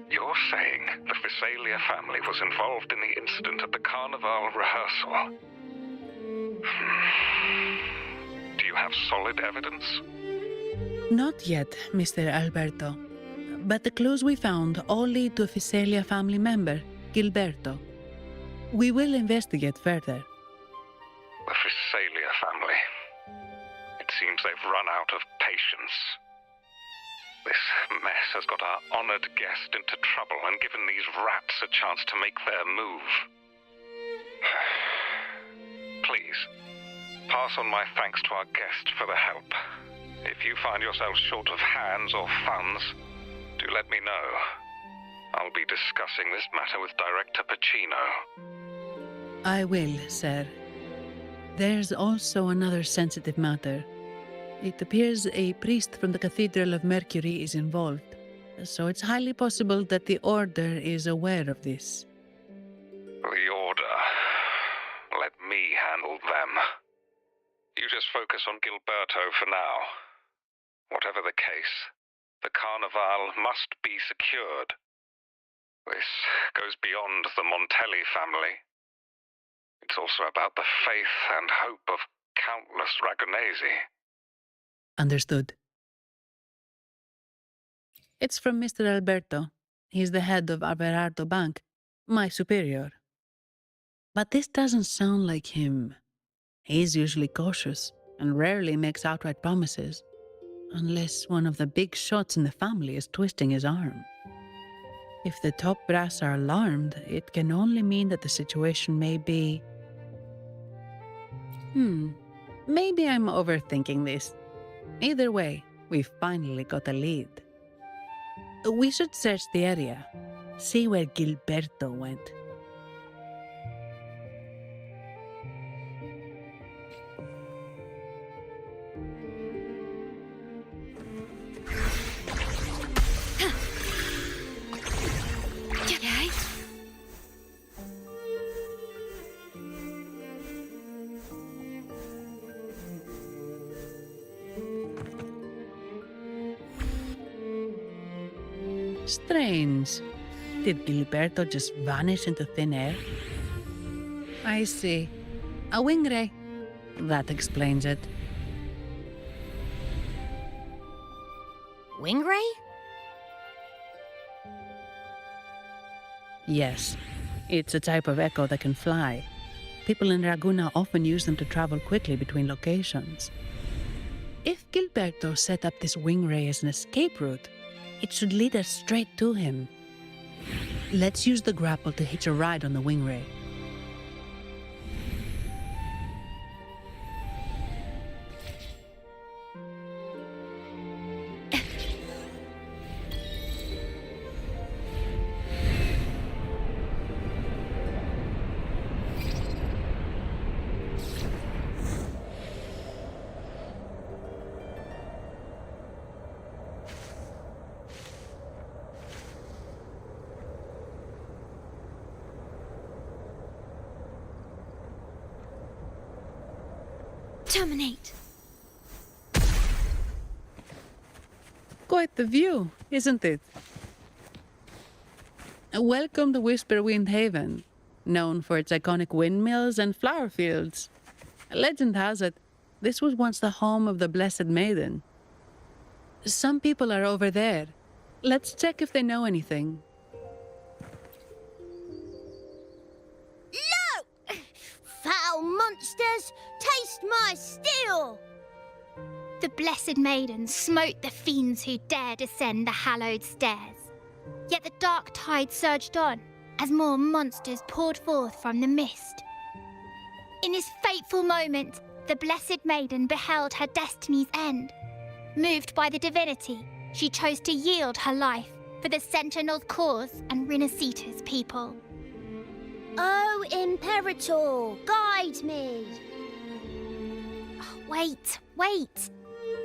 You're saying the Visalia family was involved in the incident at the Carnival rehearsal? Do you have solid evidence? Not yet, Mr. Alberto. But the clues we found all lead to a Visalia family member, Gilberto. We will investigate further. The Visalia family. It seems they've run out of patience. This mess has got our honored guest into trouble and given these rats a chance to make their move. Please, pass on my thanks to our guest for the help. If you find yourselves short of hands or funds, do let me know. I'll be discussing this matter with Director Pacino. I will, sir. There's also another sensitive matter. It appears a priest from the Cathedral of Mercury is involved, so it's highly possible that the Order is aware of this. The Order. Let me handle them. You just focus on Gilberto for now. Whatever the case, the Carnival must be secured. This goes beyond the Montelli family. It's also about the faith and hope of countless Ragonesi. Understood. It's from Mr. Alberto. He's the head of Averardo Bank, my superior. But this doesn't sound like him. He's usually cautious and rarely makes outright promises, unless one of the big shots in the family is twisting his arm. If the top brass are alarmed, it can only mean that the situation may be... Maybe I'm overthinking this. Either way, we've finally got a lead. We should search the area, see where Gilberto went. Strange. Did Gilberto just vanish into thin air? I see. A wing ray. That explains it. Wing ray? Yes. It's a type of echo that can fly. People in Raguna often use them to travel quickly between locations. If Gilberto set up this wing ray as an escape route, it should lead us straight to him. Let's use the grapple to hitch a ride on the wing ray. Terminate. Quite the view, isn't it? Welcome to Whisperwind Haven, known for its iconic windmills and flower fields. Legend has it, this was once the home of the Blessed Maiden. Some people are over there. Let's check if they know anything. No! Foul monsters, taste my steel! The Blessed Maiden smote the fiends who dared ascend the hallowed stairs. Yet the dark tide surged on as more monsters poured forth from the mist. In this fateful moment, the Blessed Maiden beheld her destiny's end. Moved by the divinity, she chose to yield her life for the Sentinel's cause and Rinascita's people. Oh, Imperator, guide me! Oh, wait.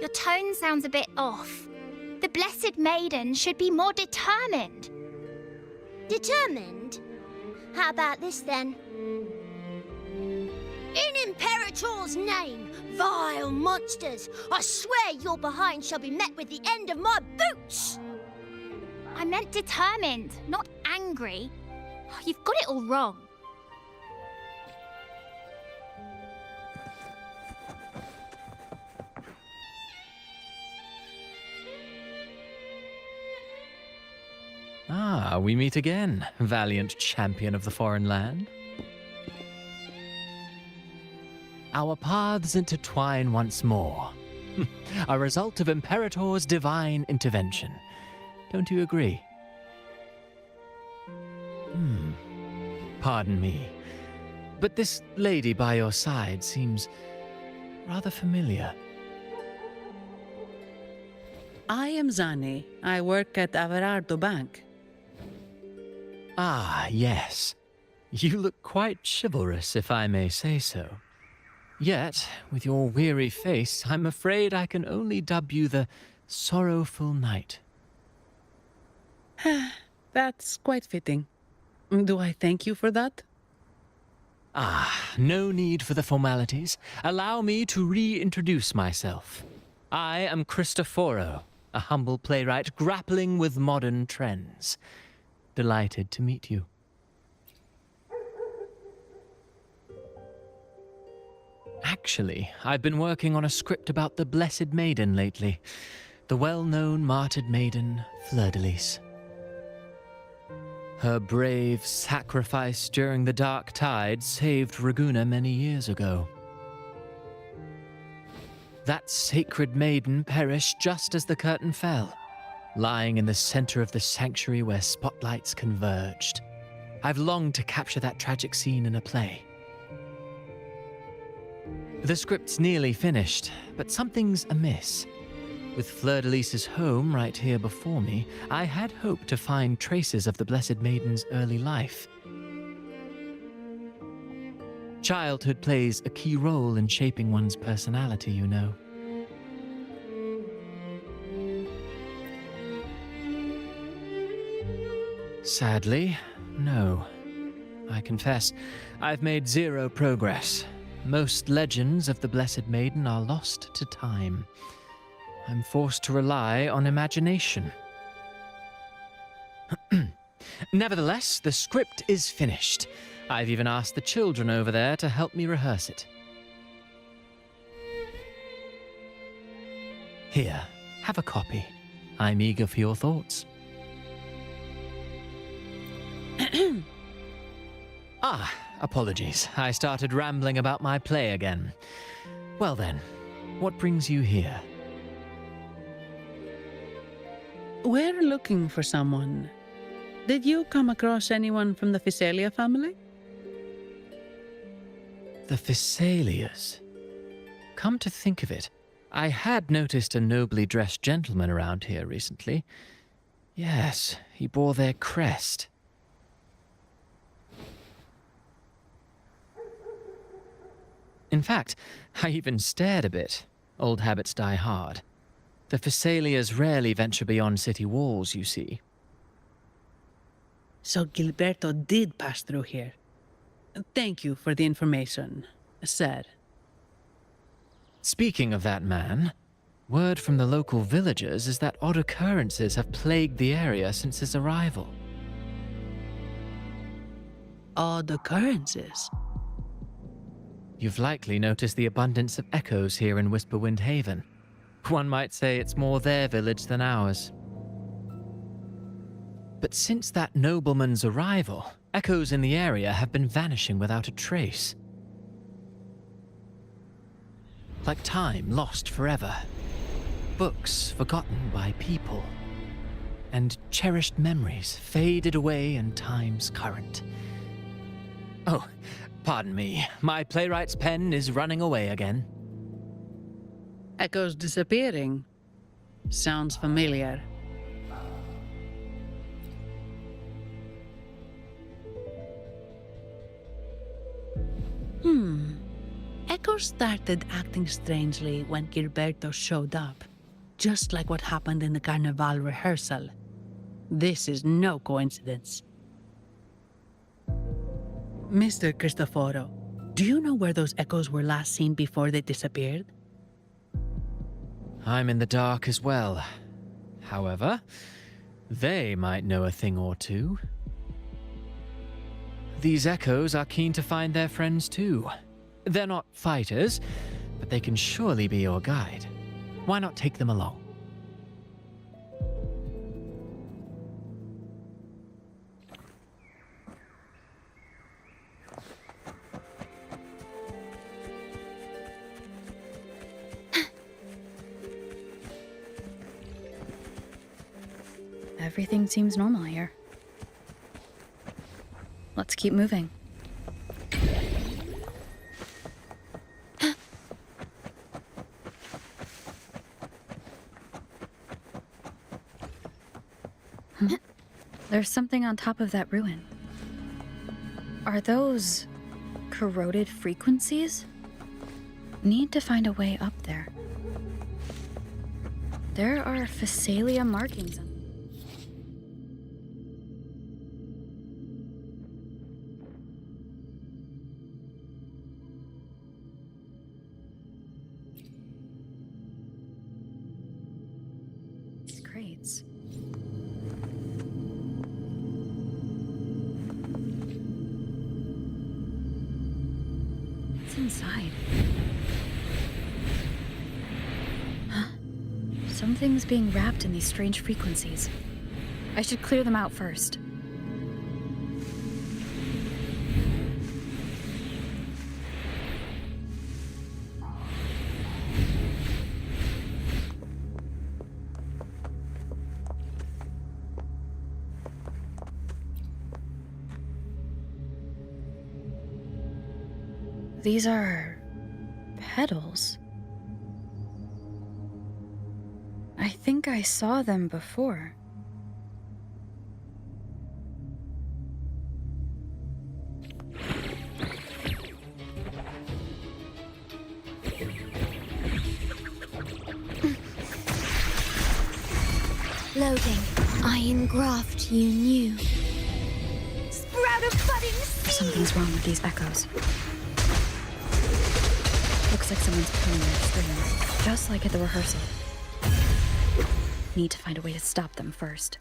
Your tone sounds a bit off. The Blessed Maiden should be more determined. Determined? How about this then? In Imperator's name, vile monsters, I swear your behind shall be met with the end of my boots! I meant determined, not angry. You've got it all wrong. Ah, we meet again, valiant champion of the foreign land. Our paths intertwine once more. A result of Imperator's divine intervention. Don't you agree? Pardon me, but this lady by your side seems rather familiar. I am Zani. I work at Averardo Bank. Ah, yes. You look quite chivalrous, if I may say so. Yet, with your weary face, I'm afraid I can only dub you the Sorrowful Knight. That's quite fitting. Do I thank you for that? Ah, no need for the formalities. Allow me to reintroduce myself. I am Cristoforo, a humble playwright grappling with modern trends. Delighted to meet you. Actually, I've been working on a script about the Blessed Maiden lately. The well-known martyred maiden, Fleur-de-Lis. Her brave sacrifice during the Dark Tide saved Raguna many years ago. That sacred maiden perished just as the curtain fell, lying in the center of the sanctuary where spotlights converged. I've longed to capture that tragic scene in a play. The script's nearly finished, but something's amiss. With Fleur-de-Lis's home right here before me, I had hoped to find traces of the Blessed Maiden's early life. Childhood plays a key role in shaping one's personality, you know. Sadly, no. I confess, I've made zero progress. Most legends of the Blessed Maiden are lost to time. I'm forced to rely on imagination. Nevertheless, the script is finished. I've even asked the children over there to help me rehearse it. Here, have a copy. I'm eager for your thoughts. Apologies. I started rambling about my play again. Well then, what brings you here? We're looking for someone. Did you come across anyone from the Physalia family? The Physalias. Come to think of it, I had noticed a nobly dressed gentleman around here recently. Yes, he bore their crest. In fact, I even stared a bit. Old habits die hard. The Physalias rarely venture beyond city walls, you see. So Gilberto did pass through here. Thank you for the information, sir. Speaking of that man, word from the local villagers is that odd occurrences have plagued the area since his arrival. Odd occurrences? You've likely noticed the abundance of echoes here in Whisperwind Haven. One might say it's more their village than ours. But since that nobleman's arrival, echoes in the area have been vanishing without a trace. Like time lost forever. Books forgotten by people. And cherished memories faded away in time's current. Oh, pardon me. My playwright's pen is running away again. Echoes disappearing. Sounds familiar. Echoes started acting strangely when Gilberto showed up. just like what happened in the Carnival rehearsal. This is no coincidence. Mr. Cristoforo, do you know where those echoes were last seen before they disappeared? I'm in the dark as well. However, they might know a thing or two. These echoes are keen to find their friends too. They're not fighters, but they can surely be your guide. Why not take them along? Everything seems normal here. Let's keep moving. There's something on top of that ruin. Are those corroded frequencies? Need to find a way up there. There are Phasalia markings on. These crates. What's inside? Something's being wrapped in these strange frequencies. I should clear them out first. These are petals. I think I saw them before. Loading. Iron graft you knew. Sprout of budding seed! Something's wrong with these echoes. Looks like someone's pulling their strings, just like at the rehearsal. Need to find a way to stop them first.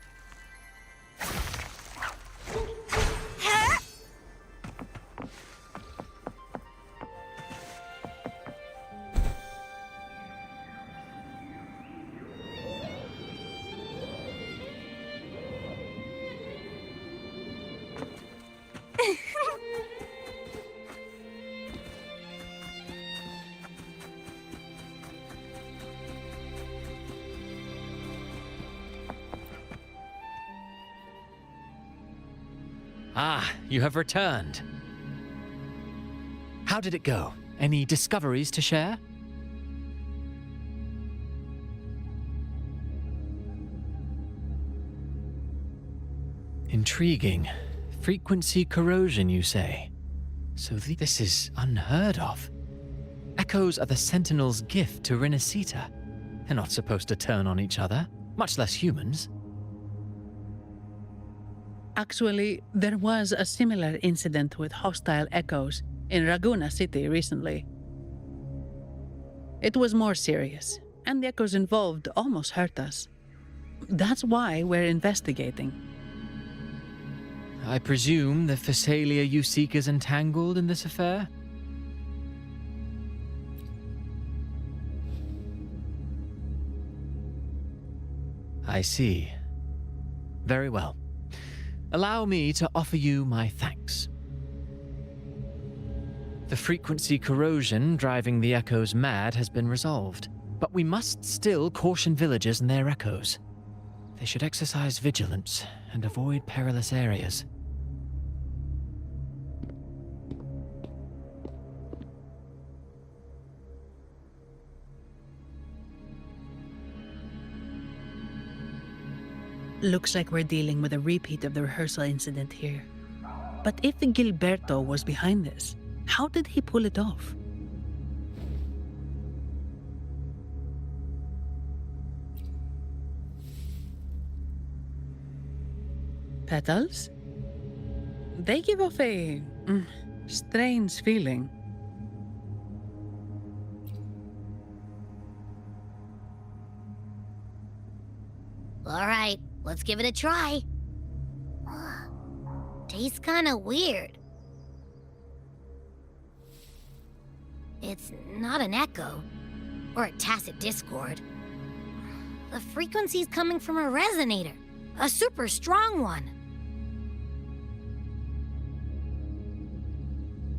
Ah, you have returned. How did it go? Any discoveries to share? Intriguing. Frequency corrosion, you say? So this is unheard of. Echoes are the Sentinel's gift to Rinascita. They're not supposed to turn on each other, much less humans. Actually, there was a similar incident with hostile echoes in Ragusa City recently. It was more serious, and the echoes involved almost hurt us. That's why we're investigating. I presume the Phasalia you seek is entangled in this affair? I see. Very well. Allow me to offer you my thanks. The frequency corrosion driving the echoes mad has been resolved, but we must still caution villagers and their echoes. They should exercise vigilance and avoid perilous areas. Looks like we're dealing with a repeat of the rehearsal incident here. But if Gilberto was behind this, how did he pull it off? Petals? They give off a strange feeling. All right, let's give it a try. Tastes kinda weird. It's not an echo, or a tacit discord. The frequency's coming from a resonator, a super strong one.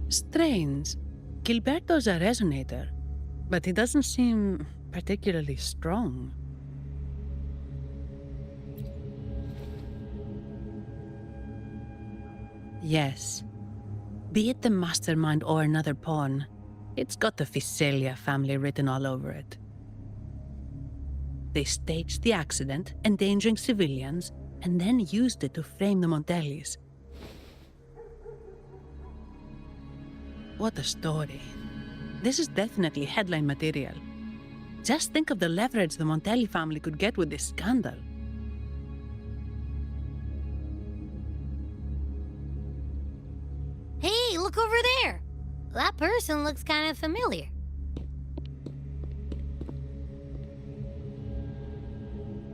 Strange. Gilberto's a resonator, but he doesn't seem particularly strong. Yes. Be it the mastermind or another pawn, it's got the Visalia family written all over it. They staged the accident, endangering civilians, and then used it to frame the Montellis. What a story. This is definitely headline material. Just think of the leverage the Montelli family could get with this scandal. Hey, look over there! That person looks kind of familiar.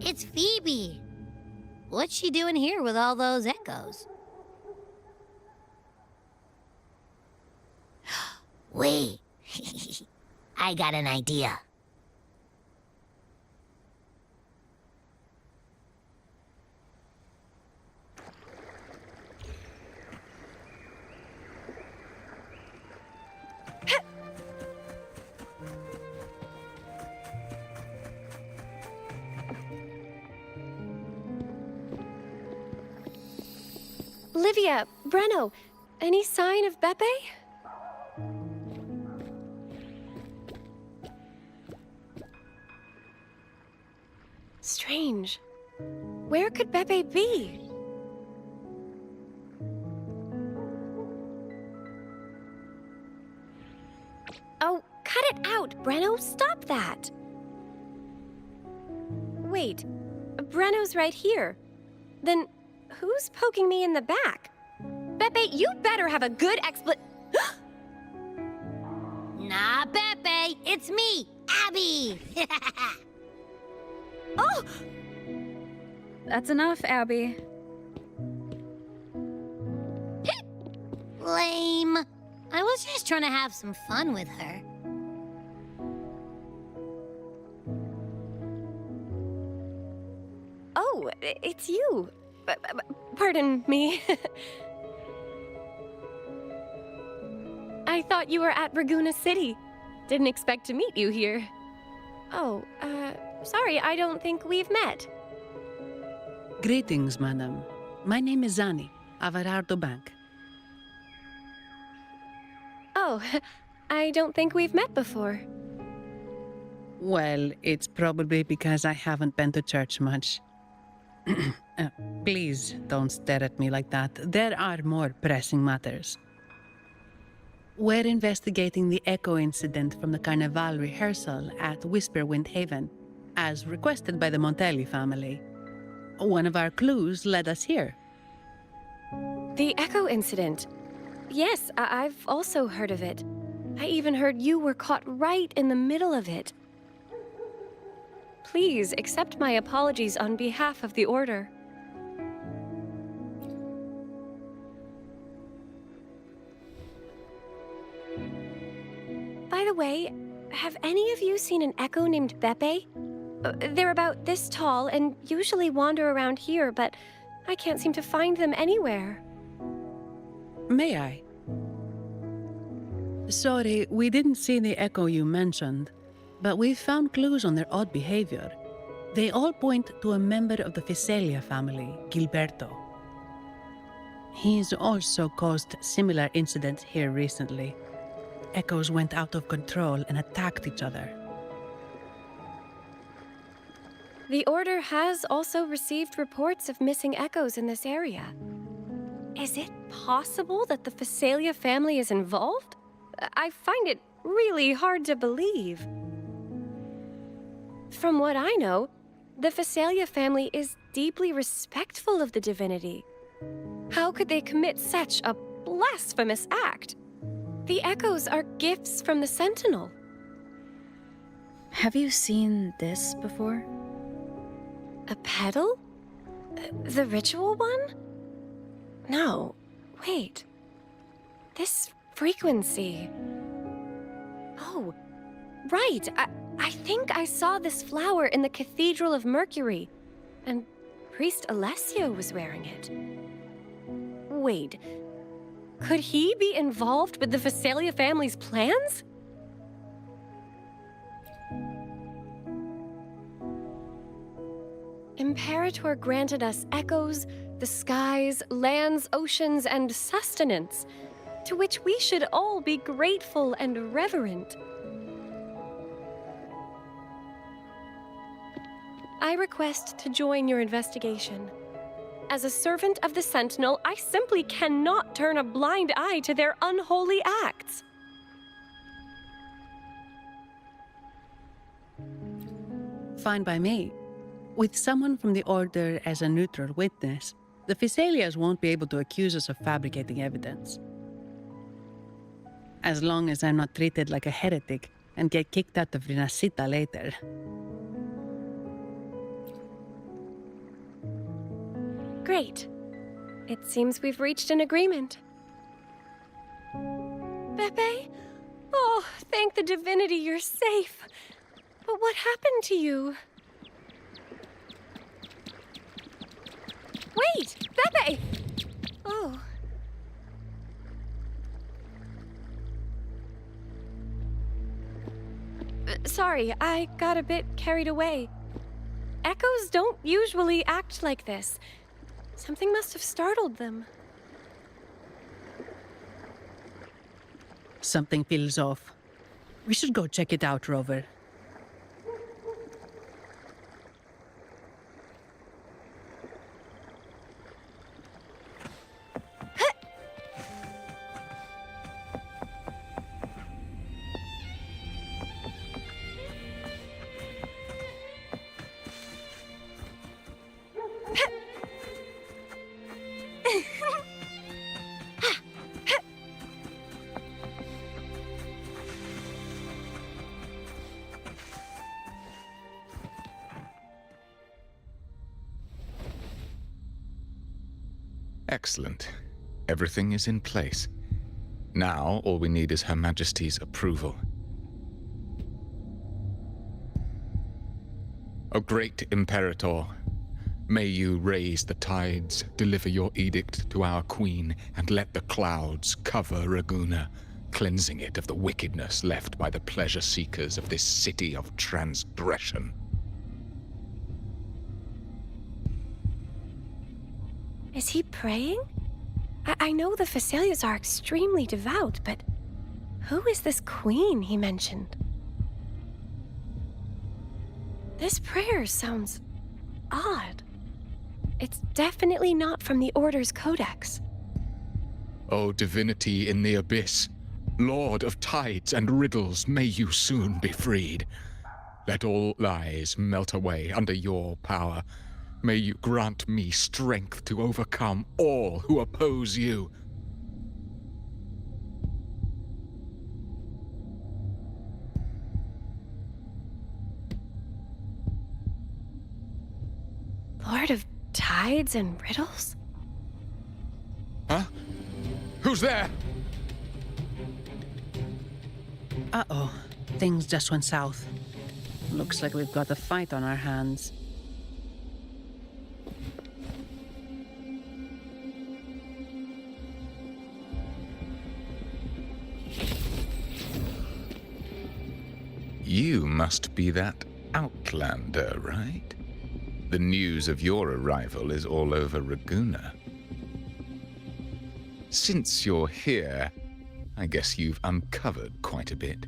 It's Phoebe. What's she doing here with all those echoes? Wait, I got an idea. Livia, Breno, any sign of Beppe? Strange. Where could Beppe be? Oh, cut it out, Breno! Stop that! Wait, Breno's right here. Then who's poking me in the back? Beppe, you better have a good Nah, Beppe, it's me, Abby! Oh! That's enough, Abby. Lame. I was just trying to have some fun with her. Oh, it's you. Pardon me. I thought you were at Raguna City. Didn't expect to meet you here. Oh, sorry, I don't think we've met. Greetings, madam. My name is Zani, Averardo Bank. Oh, I don't think we've met before. Well, it's probably because I haven't been to church much. Please don't stare at me like that. There are more pressing matters. We're investigating the echo incident from the Carnival rehearsal at Whisperwind Haven, as requested by the Montelli family. One of our clues led us here. The Echo incident. Yes, I've also heard of it. I even heard you were caught right in the middle of it. Please accept my apologies on behalf of the Order. By the way, have any of you seen an echo named Beppe? They're about this tall and usually wander around here, but I can't seem to find them anywhere. May I? Sorry, we didn't see the echo you mentioned, but we found clues on their odd behavior. They all point to a member of the Visalia family, Gilberto. He's also caused similar incidents here recently. Echoes went out of control and attacked each other. The Order has also received reports of missing echoes in this area. Is it possible that the Visalia family is involved? I find it really hard to believe. From what I know, the Visalia family is deeply respectful of the divinity. How could they commit such a blasphemous act? The echoes are gifts from the Sentinel. Have you seen this before? A pedal? The ritual one? No, wait. This frequency. Oh, right. I think I saw this flower in the Cathedral of Mercury, and Priest Alessio was wearing it. Wait, could he be involved with the Phasalia family's plans? Imperator granted us echoes, the skies, lands, oceans, and sustenance, to which we should all be grateful and reverent. I request to join your investigation. As a servant of the Sentinel, I simply cannot turn a blind eye to their unholy acts. Fine by me. With someone from the Order as a neutral witness, the Phasalias won't be able to accuse us of fabricating evidence. As long as I'm not treated like a heretic and get kicked out of Rinascita later. Great. It seems we've reached an agreement. Pepe? Oh, thank the divinity you're safe. But what happened to you? Wait! Pepe! Oh. Sorry, I got a bit carried away. Echoes don't usually act like this. Something must have startled them. Something feels off. We should go check it out, Rover. Excellent. Everything is in place. Now, all we need is Her Majesty's approval. O great Imperator, may you raise the tides, deliver your edict to our queen, and let the clouds cover Ragusa, cleansing it of the wickedness left by the pleasure-seekers of this city of transgression. Is he praying? I know the Phasalias are extremely devout, but who is this queen he mentioned? This prayer sounds odd. It's definitely not from the Order's codex. O divinity in the abyss, Lord of tides and riddles, may you soon be freed. Let all lies melt away under your power. May you grant me strength to overcome all who oppose you. Lord of tides and riddles? Huh? Who's there? Uh-oh. Things just went south. Looks like we've got a fight on our hands. You must be that outlander, right? The news of your arrival is all over Ragusa. Since you're here, I guess you've uncovered quite a bit.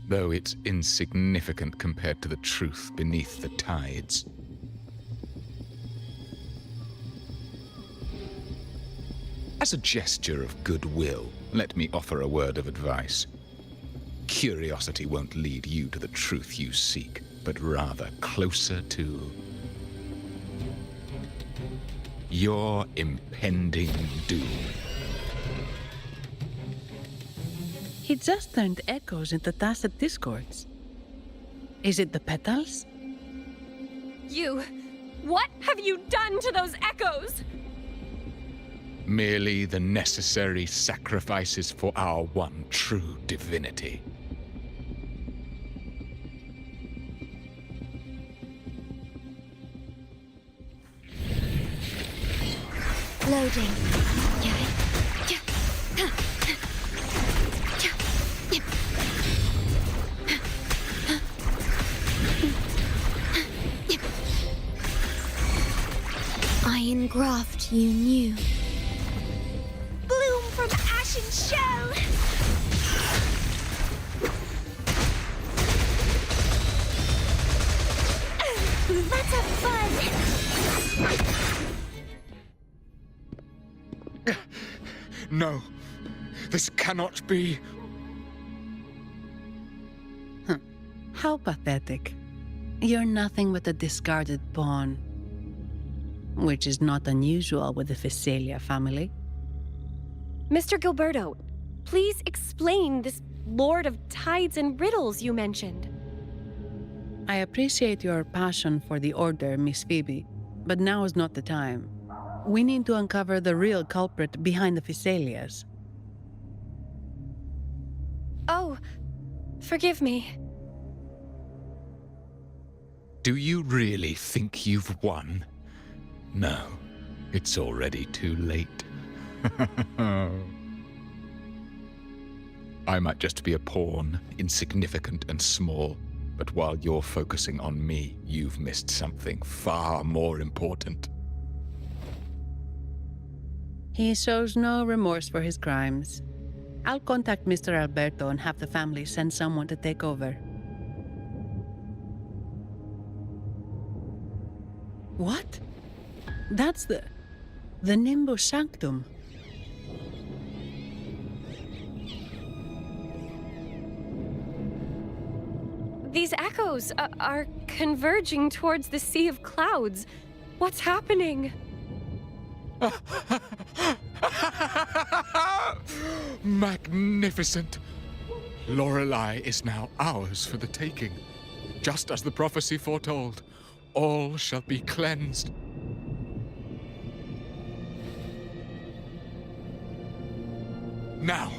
Though it's insignificant compared to the truth beneath the tides. As a gesture of goodwill, let me offer a word of advice. Curiosity won't lead you to the truth you seek, but rather closer to your impending doom. He just turned echoes into tacit discords. Is it the petals? What have you done to those echoes? Merely the necessary sacrifices for our one true divinity. Loading. Iron graft you knew. Bloom from ashen shell! Let's have fun! No, this cannot be. How pathetic. You're nothing but a discarded pawn. Which is not unusual with the Phasalia family. Mr. Gilberto, please explain this Lord of Tides and Riddles you mentioned. I appreciate your passion for the Order, Miss Phoebe, but now is not the time. We need to uncover the real culprit behind the Phasalias. Oh, forgive me. Do you really think you've won? No, it's already too late. I might just be a pawn, insignificant and small, but while you're focusing on me, you've missed something far more important. He shows no remorse for his crimes. I'll contact Mr. Alberto and have the family send someone to take over. What? That's the Nimbus Sanctum. These echoes are converging towards the Sea of Clouds. What's happening? Magnificent! Lorelei is now ours for the taking. Just as the prophecy foretold, all shall be cleansed. Now,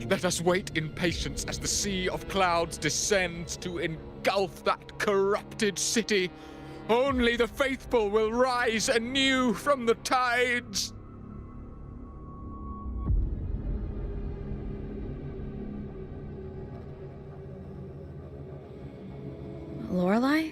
let us wait in patience as the Sea of Clouds descends to engulf that corrupted city. Only the faithful will rise anew from the tides. Lorelei?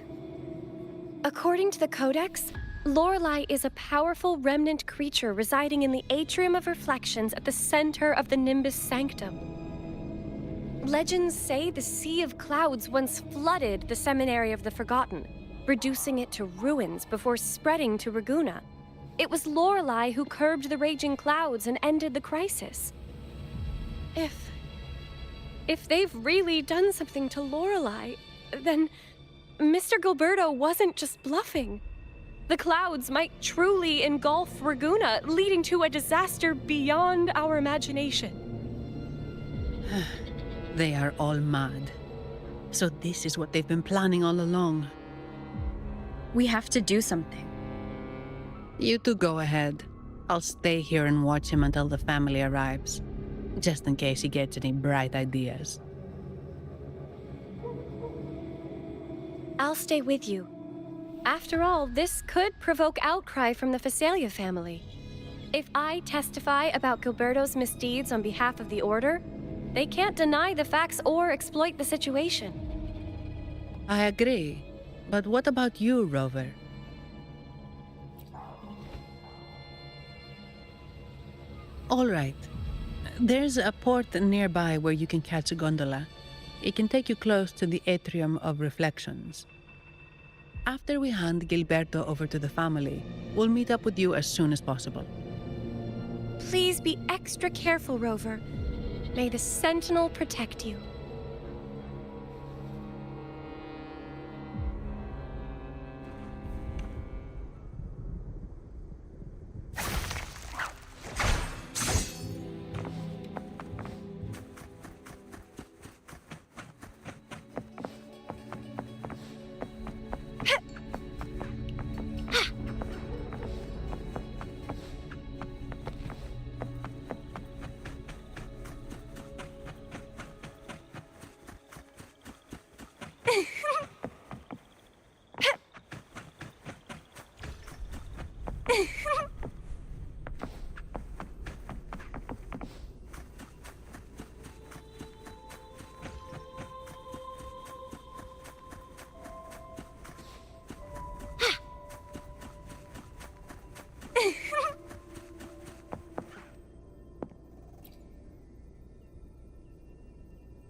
According to the Codex, Lorelei is a powerful remnant creature residing in the Atrium of Reflections at the center of the Nimbus Sanctum. Legends say the Sea of Clouds once flooded the Seminary of the Forgotten, reducing it to ruins before spreading to Raguna. It was Lorelei who curbed the raging clouds and ended the crisis. If they've really done something to Lorelei, then Mr. Gilberto wasn't just bluffing. The clouds might truly engulf Raguna, leading to a disaster beyond our imagination. They are all mad. So this is what they've been planning all along. We have to do something. You two go ahead. I'll stay here and watch him until the family arrives, just in case he gets any bright ideas. I'll stay with you. After all, this could provoke outcry from the Phasalia family. If I testify about Gilberto's misdeeds on behalf of the Order, they can't deny the facts or exploit the situation. I agree. But what about you, Rover? All right. There's a port nearby where you can catch a gondola. It can take you close to the Atrium of Reflections. After we hand Gilberto over to the family, we'll meet up with you as soon as possible. Please be extra careful, Rover. May the Sentinel protect you.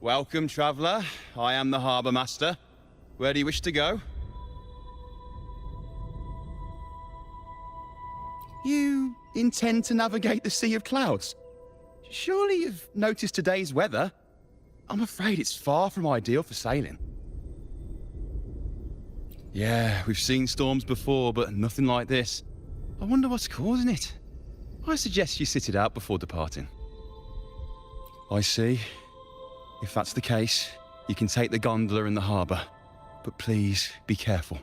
Welcome, traveller. I am the Harbour Master. Where do you wish to go? You intend to navigate the Sea of Clouds? Surely you've noticed today's weather? I'm afraid it's far from ideal for sailing. Yeah, we've seen storms before, but nothing like this. I wonder what's causing it. I suggest you sit it out before departing. I see. If that's the case, you can take the gondola in the harbour. But please, be careful.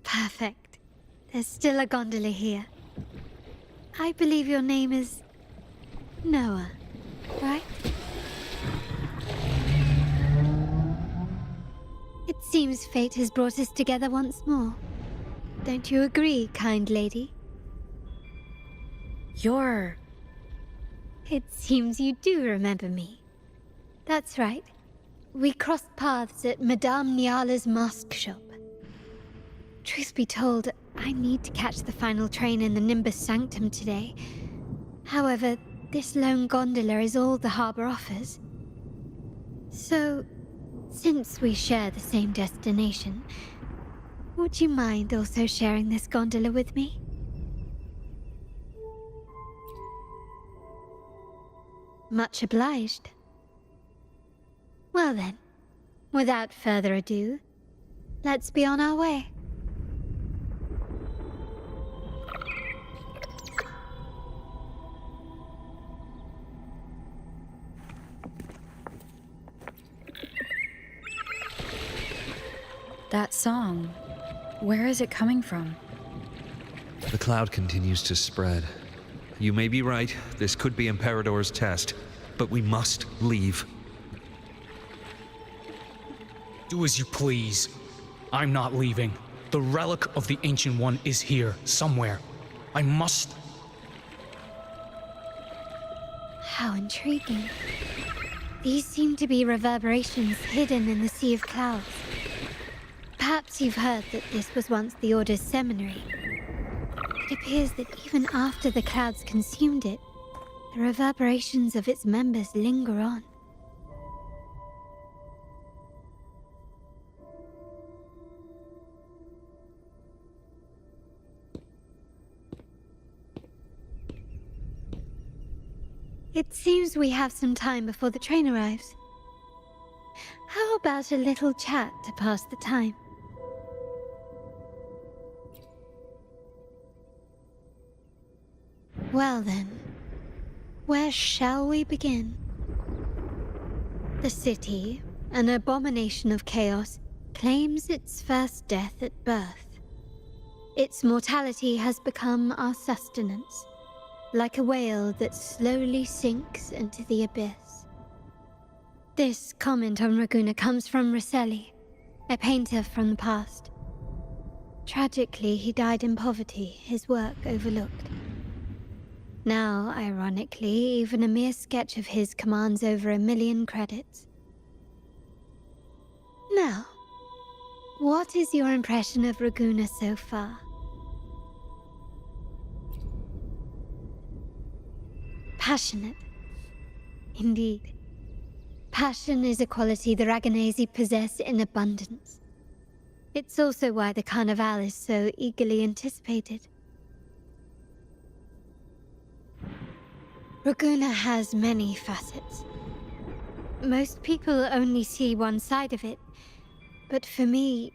Perfect. There's still a gondola here. I believe your name is Noah, right? It seems fate has brought us together once more. Don't you agree, kind lady? You're... It seems you do remember me. That's right. We crossed paths at Madame Niala's mask shop. Truth be told, I need to catch the final train in the Nimbus Sanctum today. However, this lone gondola is all the harbour offers. So, since we share the same destination, would you mind also sharing this gondola with me? Much obliged. Well then, without further ado, let's be on our way. That song, where is it coming from? The cloud continues to spread. You may be right, this could be Imperador's test, but we must leave. Do as you please. I'm not leaving. The relic of the Ancient One is here, somewhere. I must... How intriguing. These seem to be reverberations hidden in the Sea of Clouds. Perhaps you've heard that this was once the Order's seminary. It appears that even after the clouds consumed it, the reverberations of its members linger on. It seems we have some time before the train arrives. How about a little chat to pass the time? Well then, where shall we begin? The city, an abomination of chaos, claims its first death at birth. Its mortality has become our sustenance, like a whale that slowly sinks into the abyss. This comment on Raguna comes from Rosselli, a painter from the past. Tragically, he died in poverty, his work overlooked. Now, ironically, even a mere sketch of his commands over 1 million credits. Now, what is your impression of Raguna so far? Passionate. Indeed. Passion is a quality the Raganesi possess in abundance. It's also why the Carnival is so eagerly anticipated. Raguna has many facets. Most people only see one side of it, but for me,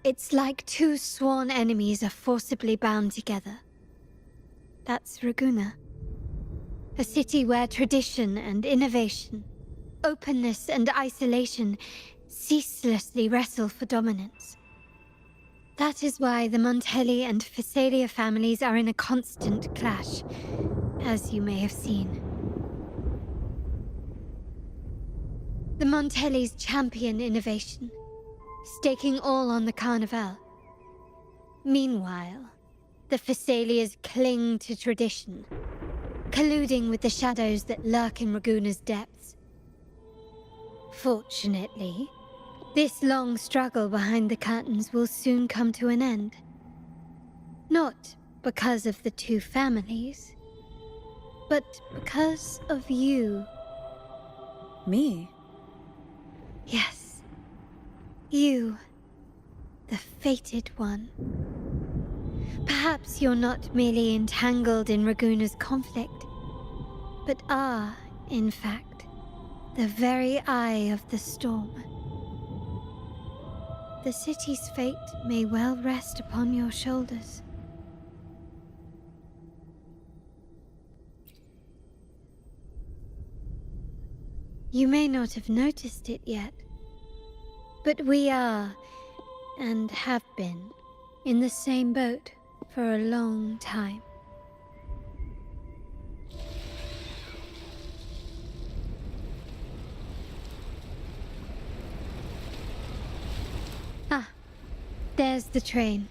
it's like two sworn enemies are forcibly bound together. That's Raguna. A city where tradition and innovation, openness and isolation ceaselessly wrestle for dominance. That is why the Montelli and Phasalia families are in a constant clash, as you may have seen. The Montellis champion innovation, staking all on the Carnival. Meanwhile, the Phasalias cling to tradition, colluding with the shadows that lurk in Raguna's depths. Fortunately, this long struggle behind the curtains will soon come to an end. Not because of the two families, but because of you. Me? Yes. You. The fated one. Perhaps you're not merely entangled in Raguna's conflict, but are, in fact, the very eye of the storm. The city's fate may well rest upon your shoulders. You may not have noticed it yet, but we are, and have been, in the same boat for a long time. Ah, there's the train.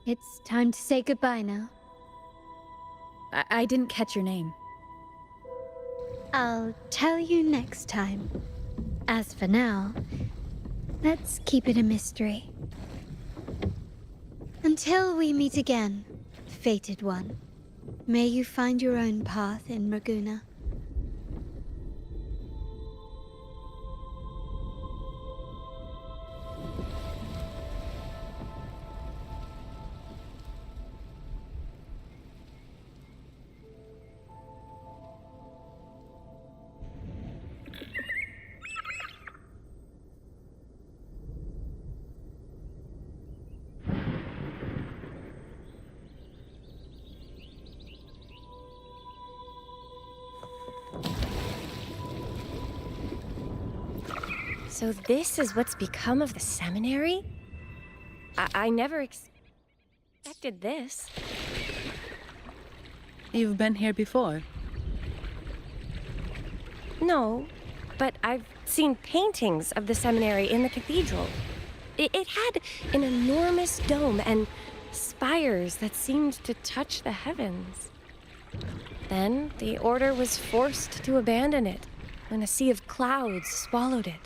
It's time to say goodbye now. I didn't catch your name. I'll tell you next time. As for now, let's keep it a mystery. Until we meet again, fated one, may you find your own path in Raguna. So this is what's become of the seminary? I never expected this. You've been here before? No, but I've seen paintings of the seminary in the cathedral. It had an enormous dome and spires that seemed to touch the heavens. Then the order was forced to abandon it when a sea of clouds swallowed it.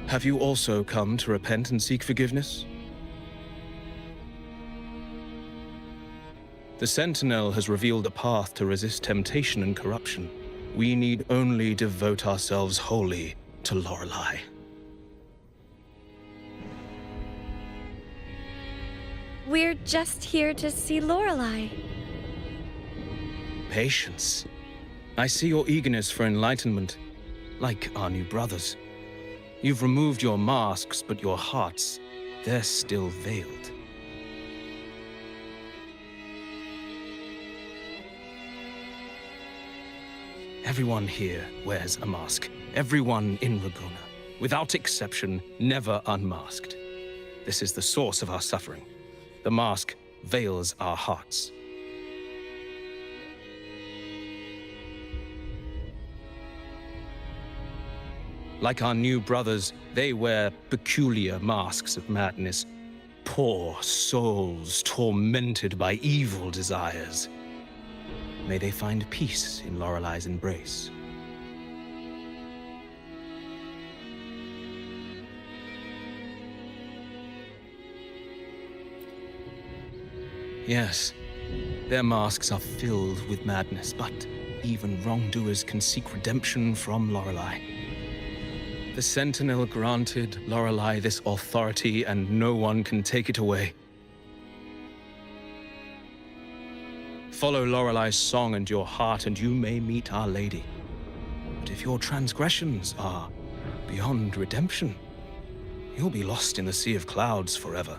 Have you also come to repent and seek forgiveness? The Sentinel has revealed a path to resist temptation and corruption. We need only devote ourselves wholly to Lorelei. We're just here to see Lorelei. Patience. I see your eagerness for enlightenment, like our new brothers. You've removed your masks, but your hearts, they're still veiled. Everyone here wears a mask. Everyone in Raguna, without exception, never unmasked. This is the source of our suffering. The mask veils our hearts. Like our new brothers, they wear peculiar masks of madness. Poor souls tormented by evil desires. May they find peace in Lorelei's embrace. Yes, their masks are filled with madness, but even wrongdoers can seek redemption from Lorelei. The Sentinel granted Lorelei this authority, and no one can take it away. Follow Lorelei's song and your heart, and you may meet Our Lady. But if your transgressions are beyond redemption, you'll be lost in the sea of clouds forever.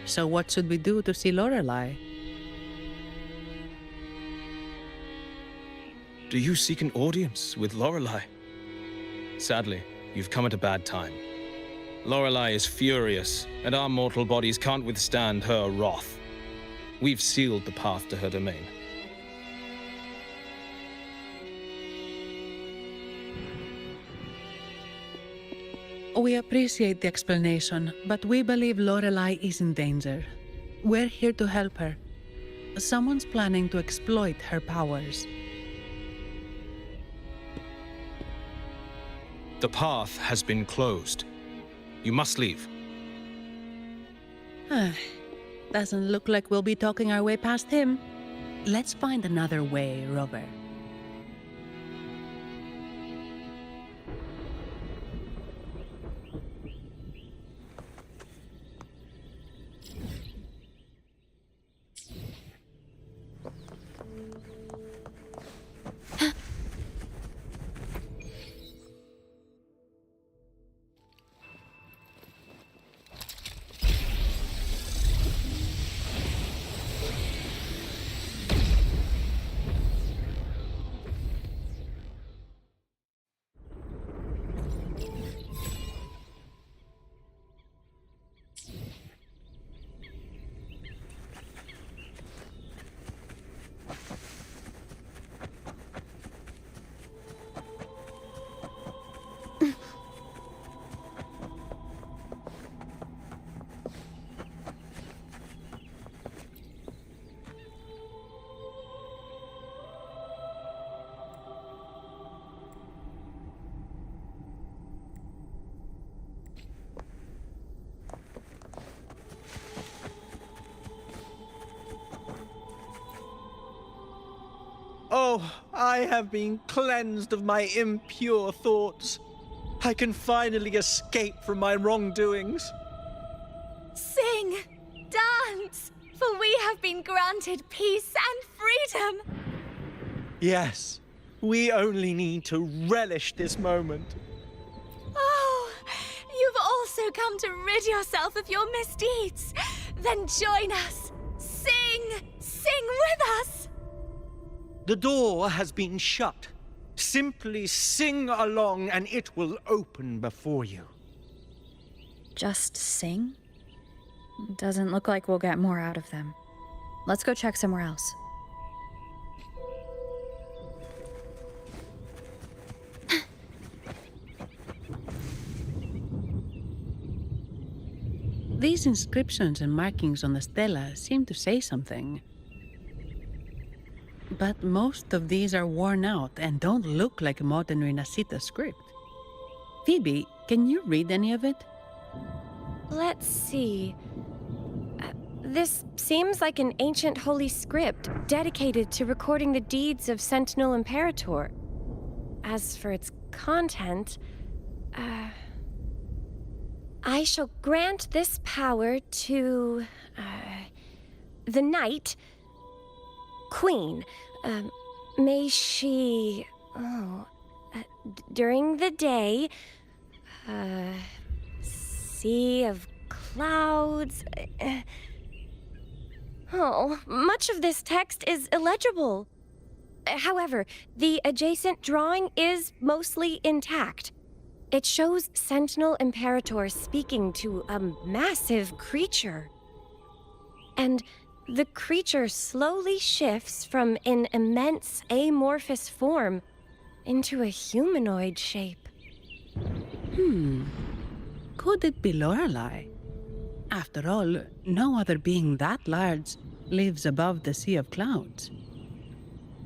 So what should we do to see Lorelei? Do you seek an audience with Lorelei? Sadly, you've come at a bad time. Lorelei is furious, and our mortal bodies can't withstand her wrath. We've sealed the path to her domain. We appreciate the explanation, but we believe Lorelei is in danger. We're here to help her. Someone's planning to exploit her powers. The path has been closed. You must leave. Doesn't look like we'll be talking our way past him. Let's find another way, Rover. Oh, I have been cleansed of my impure thoughts. I can finally escape from my wrongdoings. Sing, dance, for we have been granted peace and freedom. Yes, we only need to relish this moment. Oh, you've also come to rid yourself of your misdeeds. Then join us. Sing with us. The door has been shut. Simply sing along and it will open before you. Just sing? Doesn't look like we'll get more out of them. Let's go check somewhere else. These inscriptions and markings on the stela seem to say something. But most of these are worn out and don't look like a modern Rinascita script. Phoebe, can you read any of it? Let's see. This seems like an ancient holy script dedicated to recording the deeds of Sentinel Imperator. As for its content, I shall grant this power to the Knight Queen. May she, during the day, sea of clouds. Much of this text is illegible. However, the adjacent drawing is mostly intact. It shows Sentinel Imperator speaking to a massive creature. And the creature slowly shifts from an immense amorphous form into a humanoid shape. Could it be Lorelei? After all, no other being that large lives above the sea of clouds.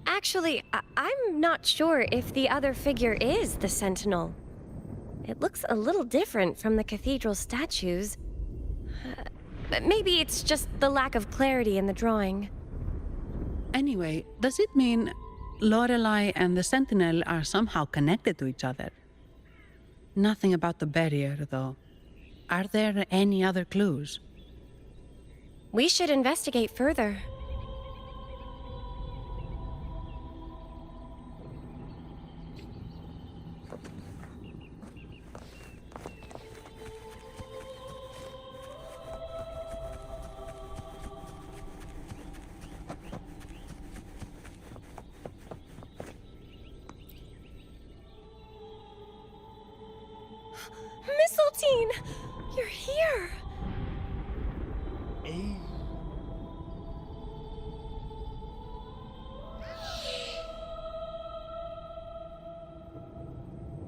Actually, I'm not sure if the other figure is the Sentinel. It looks a little different from the cathedral statues. Maybe it's just the lack of clarity in the drawing. Anyway, does it mean Lorelei and the Sentinel are somehow connected to each other? Nothing about the barrier, though. Are there any other clues? We should investigate further. Mistletoe! You're here!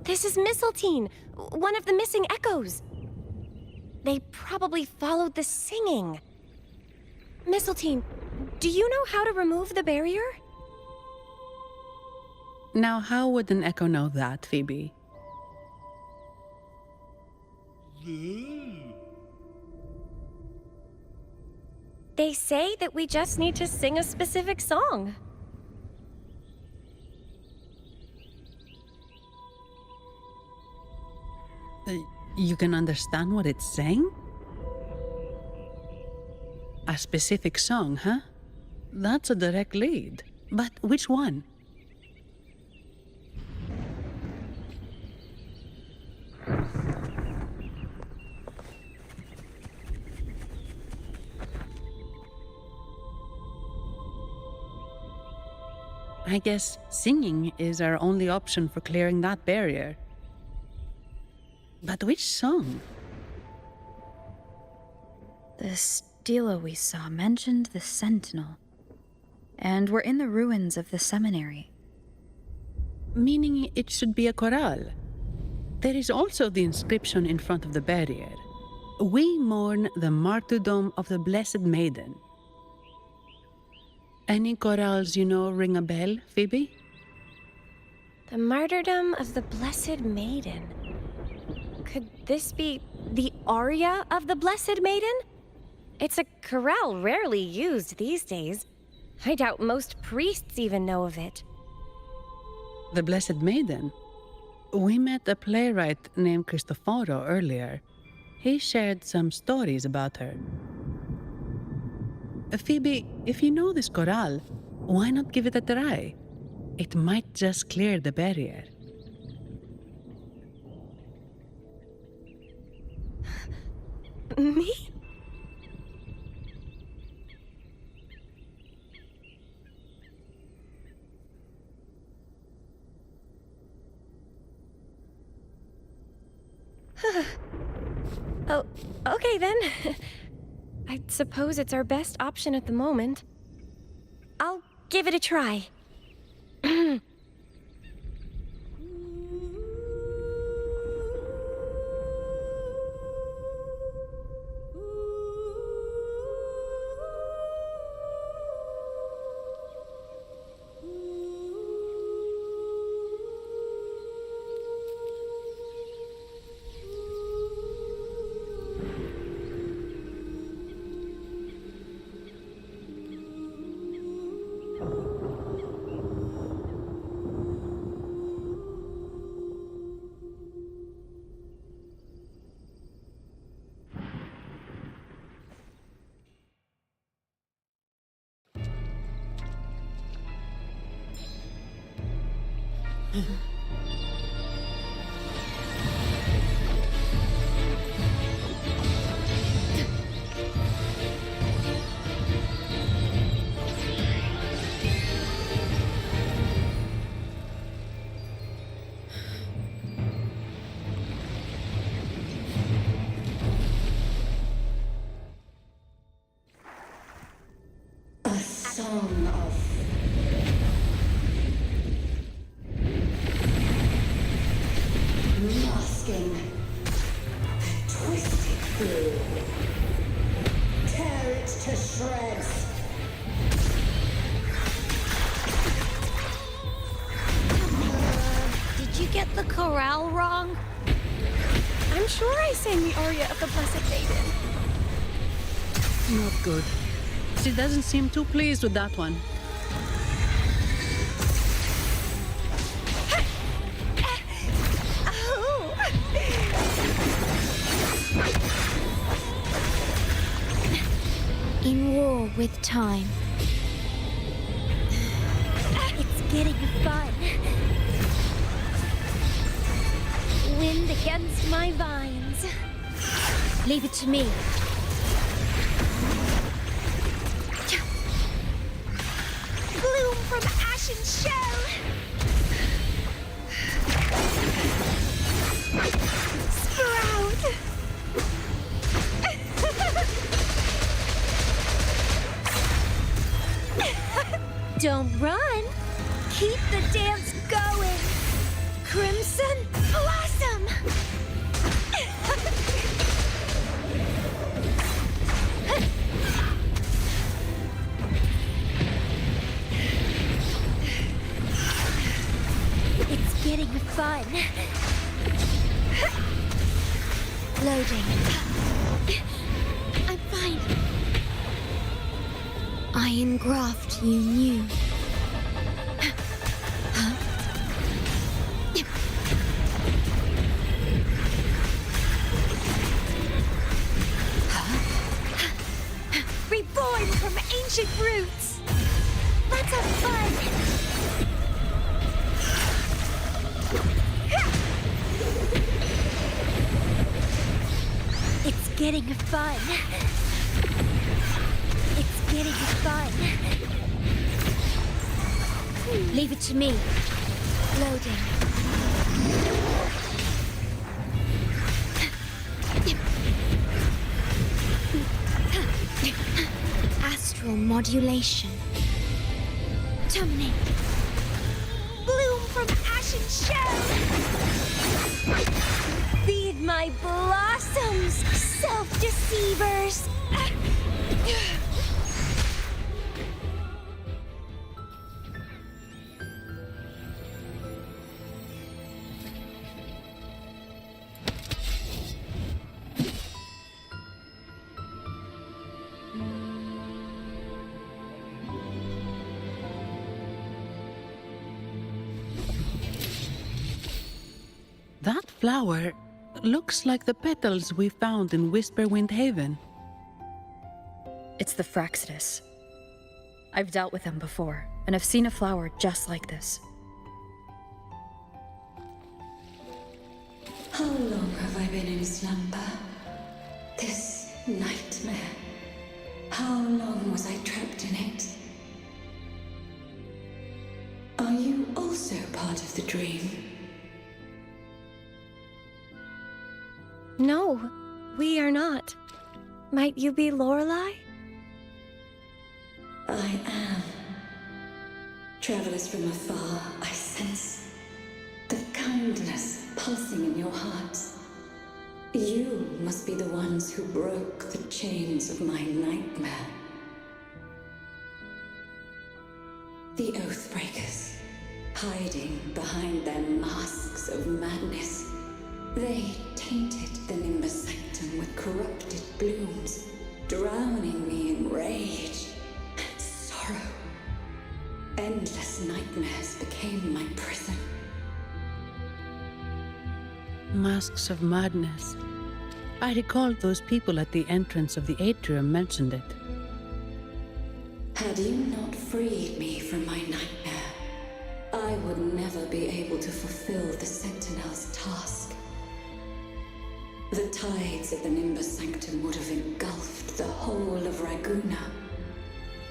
This is Mistletoe, one of the missing echoes. They probably followed the singing. Mistletoe, do you know how to remove the barrier? Now, how would an echo know that, Phoebe? They say that we just need to sing a specific song. You can understand what it's saying? A specific song, huh? That's a direct lead. But which one? I guess singing is our only option for clearing that barrier. But which song? The stela we saw mentioned the Sentinel. And we're in the ruins of the seminary. Meaning it should be a chorale. There is also the inscription in front of the barrier. We mourn the martyrdom of the Blessed Maiden. Any chorales you know ring a bell, Phoebe? The martyrdom of the Blessed Maiden. Could this be the aria of the Blessed Maiden? It's a chorale rarely used these days. I doubt most priests even know of it. The Blessed Maiden? We met a playwright named Cristoforo earlier. He shared some stories about her. Phoebe, if you know this chorale, why not give it a try? It might just clear the barrier. Me? Oh, okay then. I suppose it's our best option at the moment. I'll give it a try. The chorale wrong? I'm sure I sang the aria of the Blessed Maiden. Not good. She doesn't seem too pleased with that one. Oh. in war with time. It's getting fun. Wind against my vines. Leave it to me. Bloom from ashen shell. Sprout. Don't run. Keep the dance going. Crimson blossom. It's getting fun. Loading. I'm fine. I engraft you new. Reborn from ancient roots. Let's have fun. It's getting fun. It's getting fun. Leave it to me. Loading. Astral modulation. Terminate. Bloom from ashen shell. Feed my blossoms, self-deceivers. That flower looks like the petals we found in Whisperwind Haven. It's the Fraxidus. I've dealt with them before, and I've seen a flower just like this. How long have I been in slumber? This nightmare. How long was I trapped in it? Are you also part of the dream? No, we are not. Might you be Lorelei? I am. Travelers from afar, I sense the kindness pulsing in your hearts. You must be the ones who broke the chains of my nightmare. The Oathbreakers, hiding behind their masks of madness. They tainted the Nimbus Sanctum with corrupted blooms, drowning me in rage and sorrow. Endless nightmares became my prison. Masks of madness. I recall those people at the entrance of the atrium mentioned it. Had you not freed me from my nightmare, I would never be able to fulfill the Sentinel's task. The tides of the Nimbus Sanctum would have engulfed the whole of Raguna,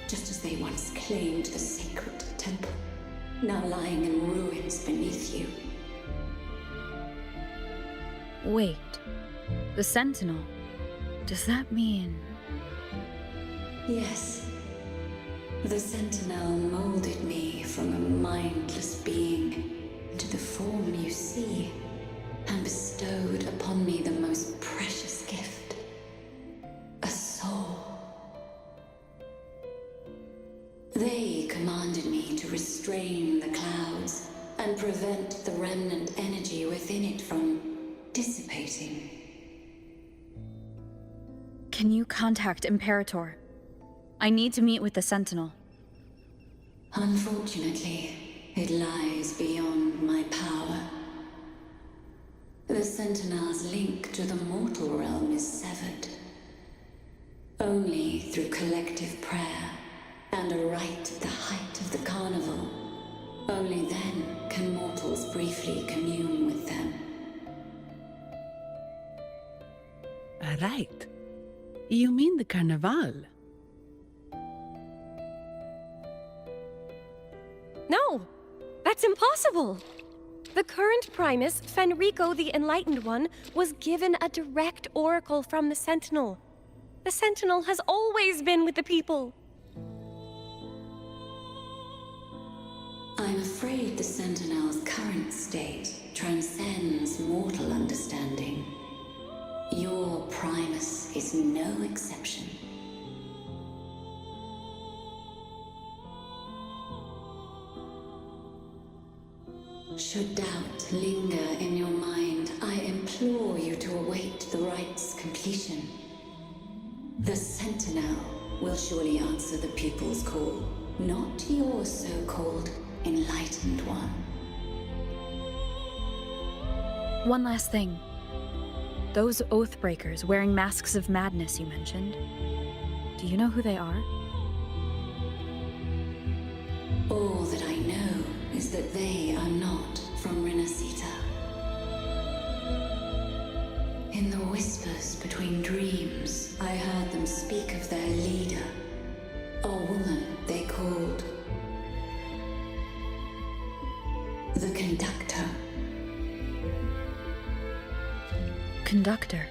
just as they once claimed the sacred temple, now lying in ruins beneath you. Wait, the Sentinel? Does that mean... Yes. The Sentinel molded me from a mindless being into the form you see, and bestowed upon me the most precious gift, a soul. They commanded me to restrain the clouds and prevent the remnant energy within it from dissipating. Can you contact Imperator? I need to meet with the Sentinel. Unfortunately, it lies beyond my power. The Sentinel's link to the mortal realm is severed. Only through collective prayer and a rite at the height of the carnival. Only then can mortals briefly commune with them. A rite? You mean the carnival? No! That's impossible! The current Primus, Fenrico the Enlightened One, was given a direct oracle from the Sentinel. The Sentinel has always been with the people. I'm afraid the Sentinel's current state transcends mortal understanding. Your Primus is no exception. Should doubt linger in your mind, I implore you to await the rite's completion. The Sentinel will surely answer the people's call, not your so-called Enlightened One. One last thing. Those Oathbreakers wearing masks of madness you mentioned. Do you know who they are? All that I know is that they are not from Rinascita. In the whispers between dreams, I heard them speak of their leader, a woman they called the Conductor. Conductor.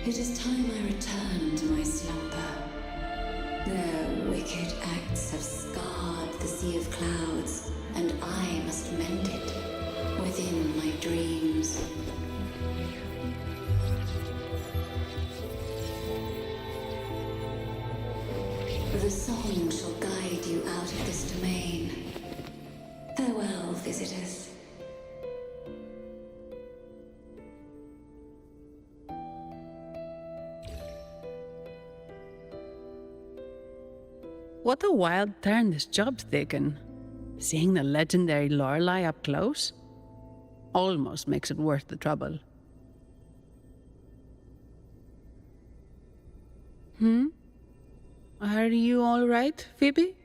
It is time I return to my slumber. Their wicked acts have scarred the sea of clouds, and I must mend it within my dreams. The song shall guide you out of this domain. Farewell, visitors. What a wild turn this job's taken. Seeing the legendary Lorelei up close almost makes it worth the trouble. Are you all right, Phoebe?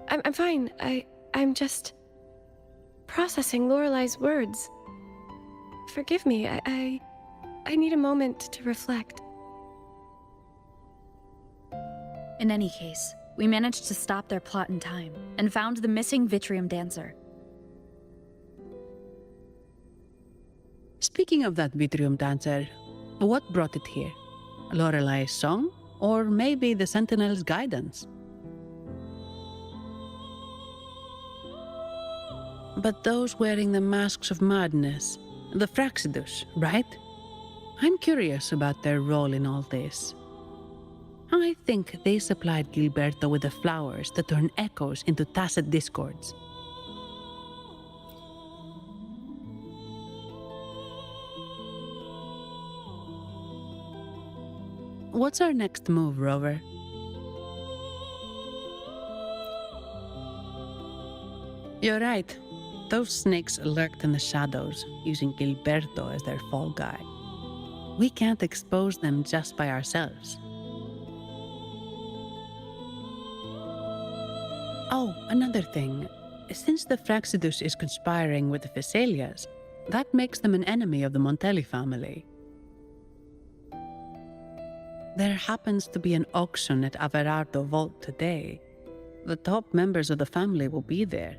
I'm fine. I'm just processing Lorelei's words. Forgive me. I need a moment to reflect. In any case, we managed to stop their plot in time and found the missing Vitrium dancer. Speaking of that Vitrium dancer, what brought it here? Lorelei's song? Or maybe the Sentinel's guidance? But those wearing the masks of madness, the Fraxidus, right? I'm curious about their role in all this. I think they supplied Gilberto with the flowers that turn echoes into tacit discords. What's our next move, Rover? You're right. Those snakes lurked in the shadows, using Gilberto as their fall guy. We can't expose them just by ourselves. Oh, another thing. Since the Fraxidus is conspiring with the Phassalias, that makes them an enemy of the Montelli family. There happens to be an auction at Averardo Vault today. The top members of the family will be there.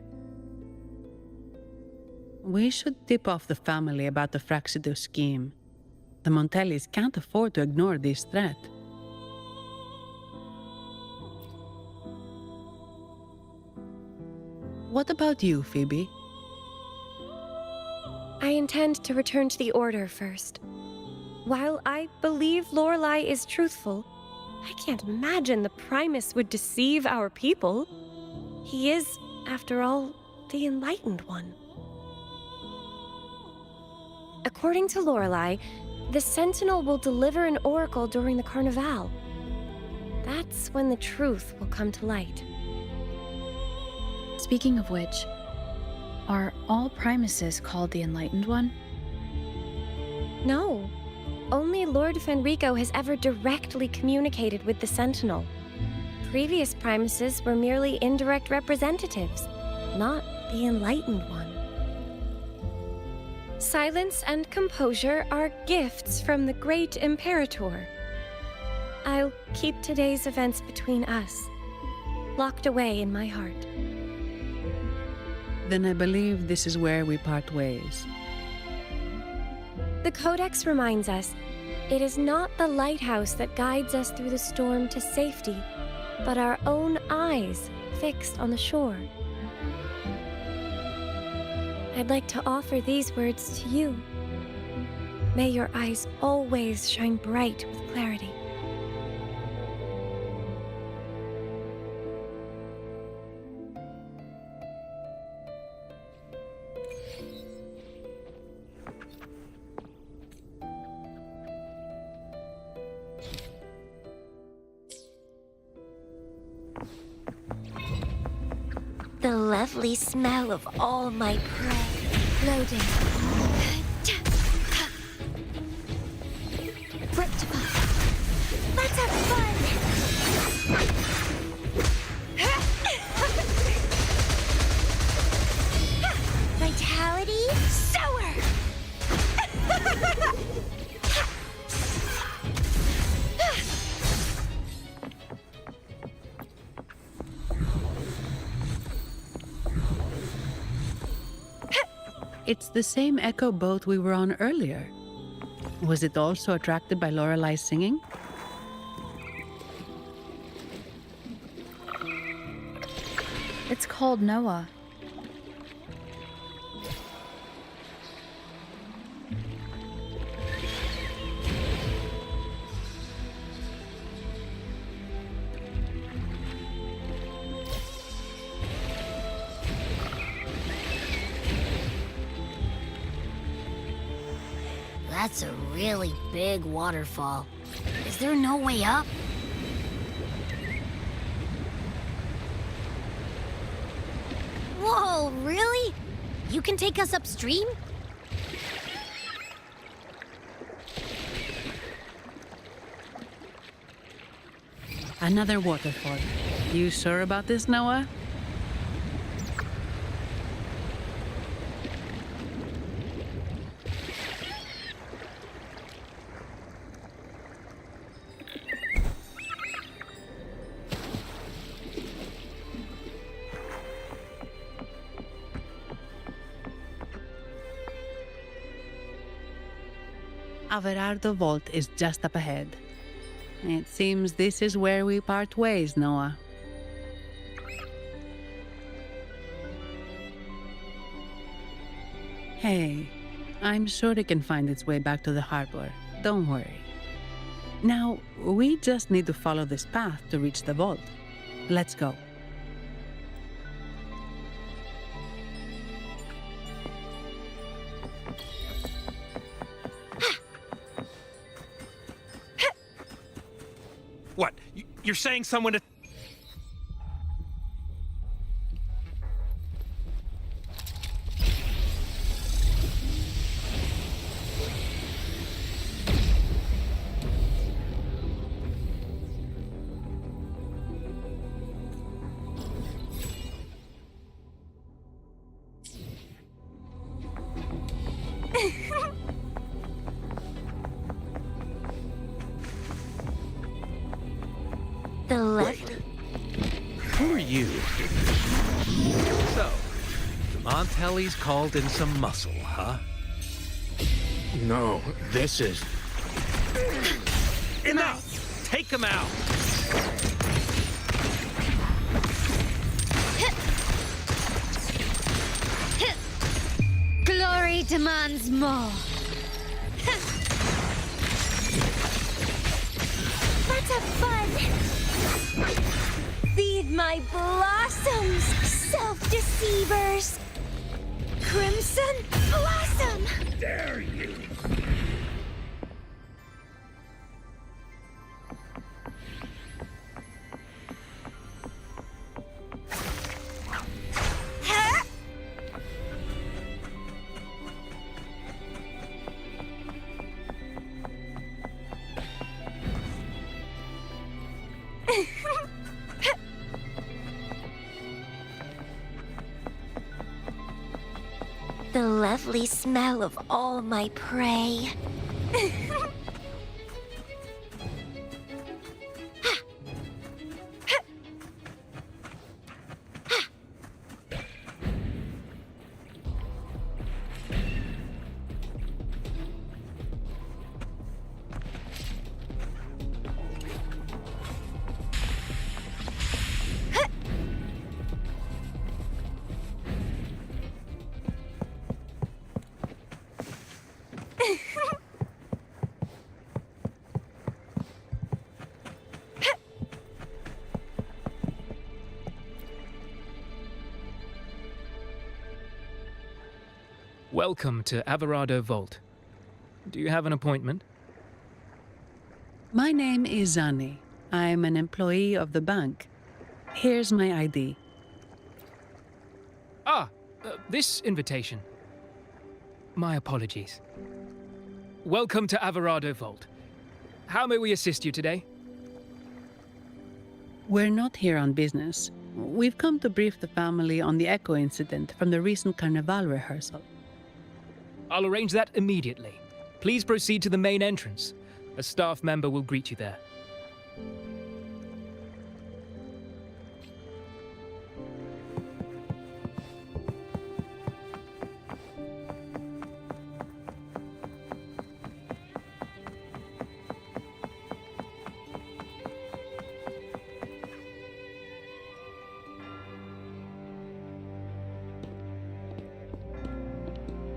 We should tip off the family about the Fraxidus scheme. The Montellis can't afford to ignore this threat. What about you, Phoebe? I intend to return to the Order first. While I believe Lorelei is truthful, I can't imagine the Primus would deceive our people. He is, after all, the Enlightened One. According to Lorelei, the Sentinel will deliver an oracle during the Carnival. That's when the truth will come to light. Speaking of which, Are all Primuses called the Enlightened One? No. Only Lord Fenrico has ever directly communicated with the Sentinel. Previous Primuses were merely indirect representatives, not the Enlightened One. Silence and composure are gifts from the Great Imperator. I'll keep today's events between us, locked away in my heart. Then I believe this is where we part ways. The Codex reminds us, it is not the lighthouse that guides us through the storm to safety, but our own eyes fixed on the shore. I'd like to offer these words to you. May your eyes always shine bright with clarity. The lovely smell of all my prey. Loading. Let's have fun! Vitality? Sour! It's the same echo boat we were on earlier. Was it also attracted by Lorelai's singing? It's called Noah. That's a really big waterfall. Is there no way up? Whoa, really? You can take us upstream? Another waterfall. You sure about this, Noah? Averardo Vault is just up ahead. It seems this is where we part ways, Noah. Hey, I'm sure it can find its way back to the harbor. Don't worry. Now, we just need to follow this path to reach the vault. Let's go. What? You're saying someone... The left. Who are you? So, the Montelli's called in some muscle, huh? No, this is... Enough! Take him out! Glory demands more. Let's have fun! Feed my blossoms, self-deceivers! Crimson Blossom! Dare you! the lovely smell of all my prey. Welcome to Averardo Vault. Do you have an appointment? My name is Zani. I'm an employee of the bank. Here's my ID. This invitation. My apologies. Welcome to Averardo Vault. How may we assist you today? We're not here on business. We've come to brief the family on the Echo incident from the recent Carnival rehearsal. I'll arrange that immediately. Please proceed to the main entrance. A staff member will greet you there.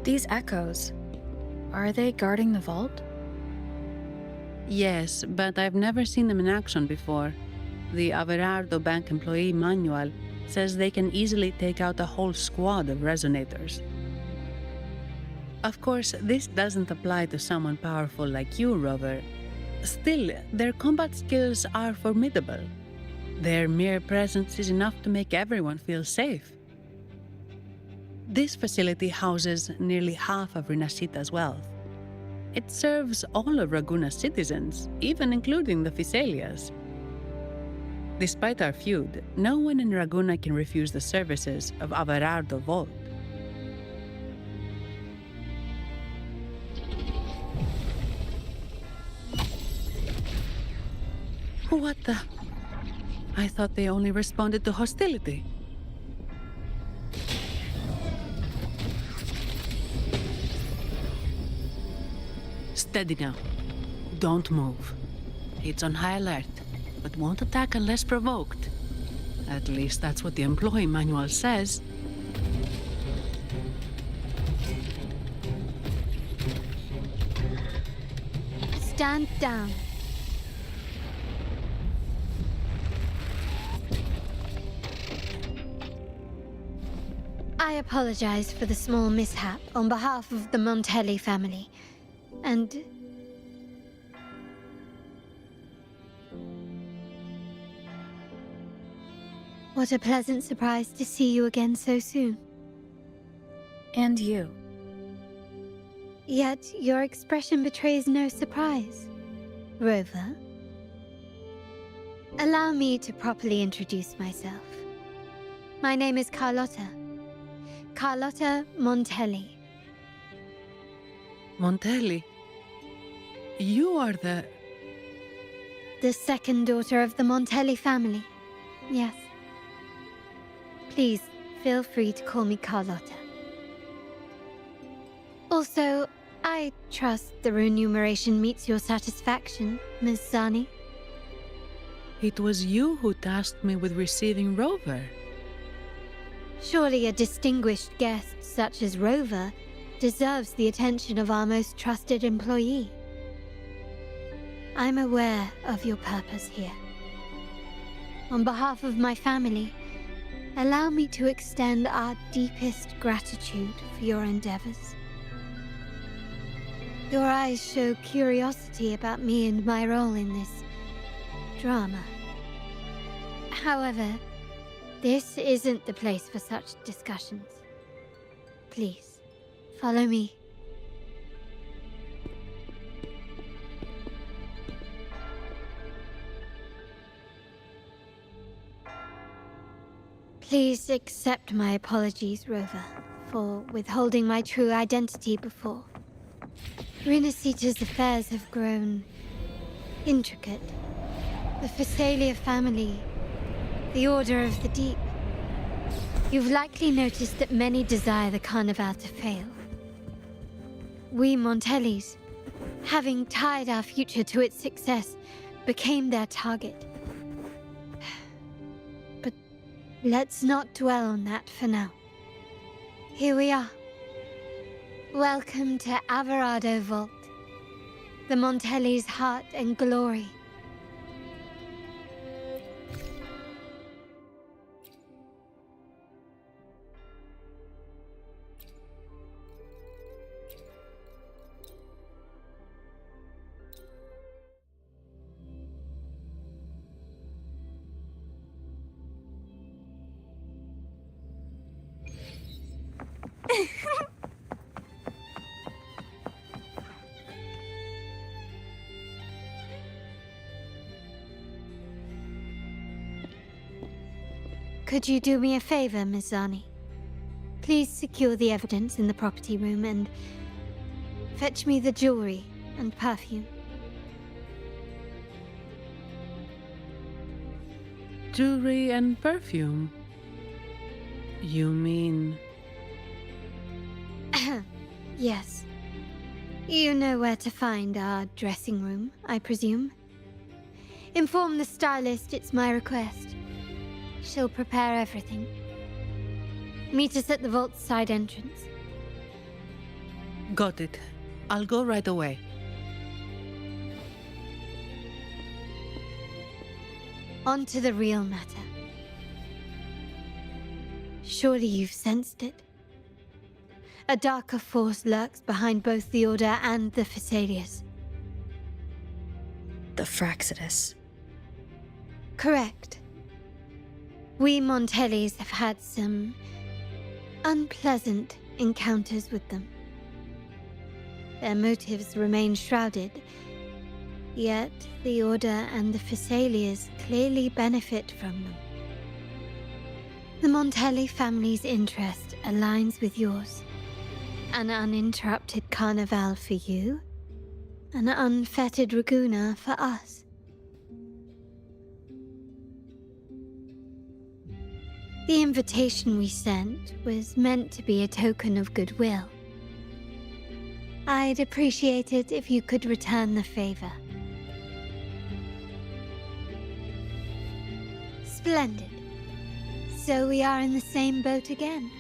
These echoes, are they guarding the vault? Yes, but I've never seen them in action before. The Averardo Bank employee manual says they can easily take out a whole squad of resonators. Of course, this doesn't apply to someone powerful like you, Rover. Still, their combat skills are formidable. Their mere presence is enough to make everyone feel safe. This facility houses nearly half of Rinascita's wealth. It serves all of Raguna's citizens, even including the Physaelias. Despite our feud, no one in Raguna can refuse the services of Averardo Vault. What the? I thought they only responded to hostility. Steady now. Don't move. It's on high alert, but won't attack unless provoked. At least that's what the employee manual says. Stand down. I apologize for the small mishap on behalf of the Montelli family. And what a pleasant surprise to see you again so soon. And you. Yet your expression betrays no surprise, Rover. Allow me to properly introduce myself. My name is Carlotta. Carlotta Montelli. Montelli? You are the second daughter of the Montelli family. Yes. Please, feel free to call me Carlotta. Also, I trust the remuneration meets your satisfaction, Ms. Zani. It was you who tasked me with receiving Rover. Surely a distinguished guest such as Rover deserves the attention of our most trusted employee. I'm aware of your purpose here. On behalf of my family, allow me to extend our deepest gratitude for your endeavors. Your eyes show curiosity about me and my role in this drama. However, this isn't the place for such discussions. Please, follow me. Please accept my apologies, Rover, for withholding my true identity before. Rinascita's affairs have grown intricate. The Phasalia family, the Order of the Deep. You've likely noticed that many desire the Carnival to fail. We Montellis, having tied our future to its success, became their target. But let's not dwell on that for now. Here we are. Welcome to Averardo Vault, the Montellis' heart and glory. Could you do me a favor, Miss Zani? Please secure the evidence in the property room and fetch me the jewelry and perfume. Jewelry and perfume? You mean... Yes. You know where to find our dressing room, I presume. Inform the stylist it's my request. She'll prepare everything. Meet us at the vault's side entrance. Got it. I'll go right away. On to the real matter. Surely you've sensed it. A darker force lurks behind both the Order and the Phasalias. The Fraxidus. Correct. We Montellis have had some unpleasant encounters with them. Their motives remain shrouded, yet the Order and the Phasalias clearly benefit from them. The Montelli family's interest aligns with yours. An uninterrupted carnival for you, an unfettered Raguna for us. The invitation we sent was meant to be a token of goodwill. I'd appreciate it if you could return the favor. Splendid. So we are in the same boat again.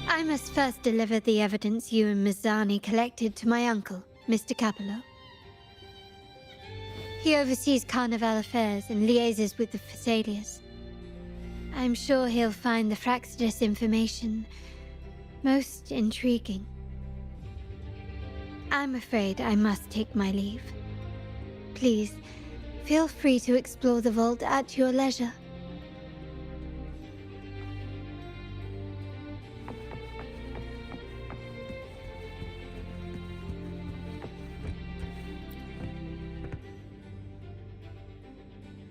I must first deliver the evidence you and Miss Zani collected to my uncle, Mr. Capello. He oversees Carnival affairs and liaises with the Phasalias. I'm sure he'll find the Fraxidus information most intriguing. I'm afraid I must take my leave. Please, feel free to explore the vault at your leisure.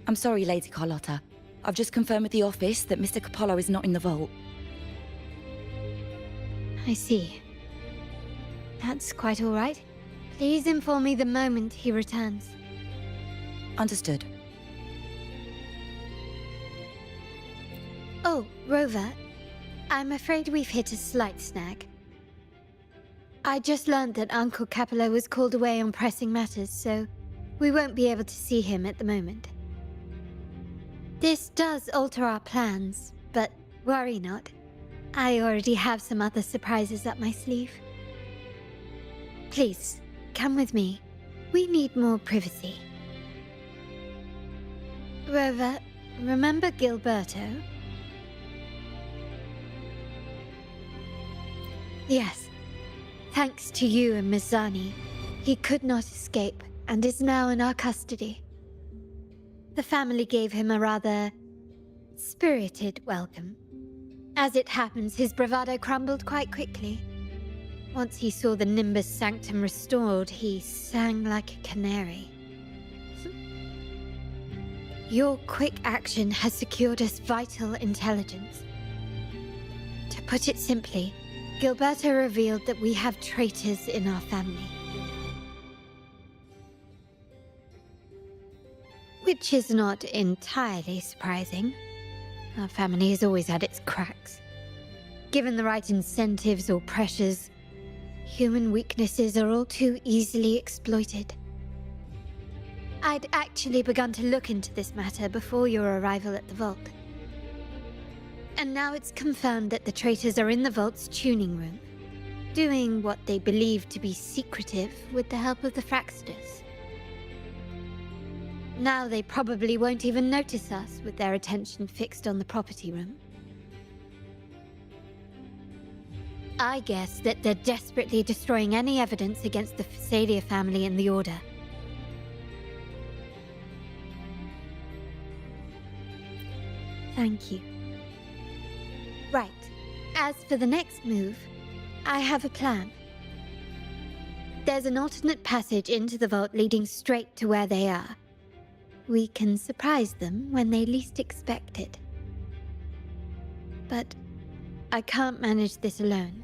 I'm sorry, Lady Carlotta. I've just confirmed with the office that Mr. Capello is not in the vault. I see. That's quite all right. Please inform me the moment he returns. Understood. Oh, Rover. I'm afraid we've hit a slight snag. I just learned that Uncle Capello was called away on pressing matters, so we won't be able to see him at the moment. This does alter our plans, but worry not. I already have some other surprises up my sleeve. Please, come with me. We need more privacy. Rover, remember Gilberto? Yes. Thanks to you and Miss Zani, he could not escape and is now in our custody. The family gave him a rather spirited welcome. As it happens, his bravado crumbled quite quickly. Once he saw the Nimbus Sanctum restored, he sang like a canary. Your quick action has secured us vital intelligence. To put it simply, Gilberto revealed that we have traitors in our family. Which is not entirely surprising. Our family has always had its cracks. Given the right incentives or pressures, human weaknesses are all too easily exploited. I'd actually begun to look into this matter before your arrival at the vault. And now it's confirmed that the traitors are in the vault's tuning room, doing what they believe to be secretive with the help of the Fraxters. Now they probably won't even notice us with their attention fixed on the property room. I guess that they're desperately destroying any evidence against the Phasalia family and the Order. Thank you. Right. As for the next move, I have a plan. There's an alternate passage into the vault leading straight to where they are. We can surprise them when they least expect it. But I can't manage this alone.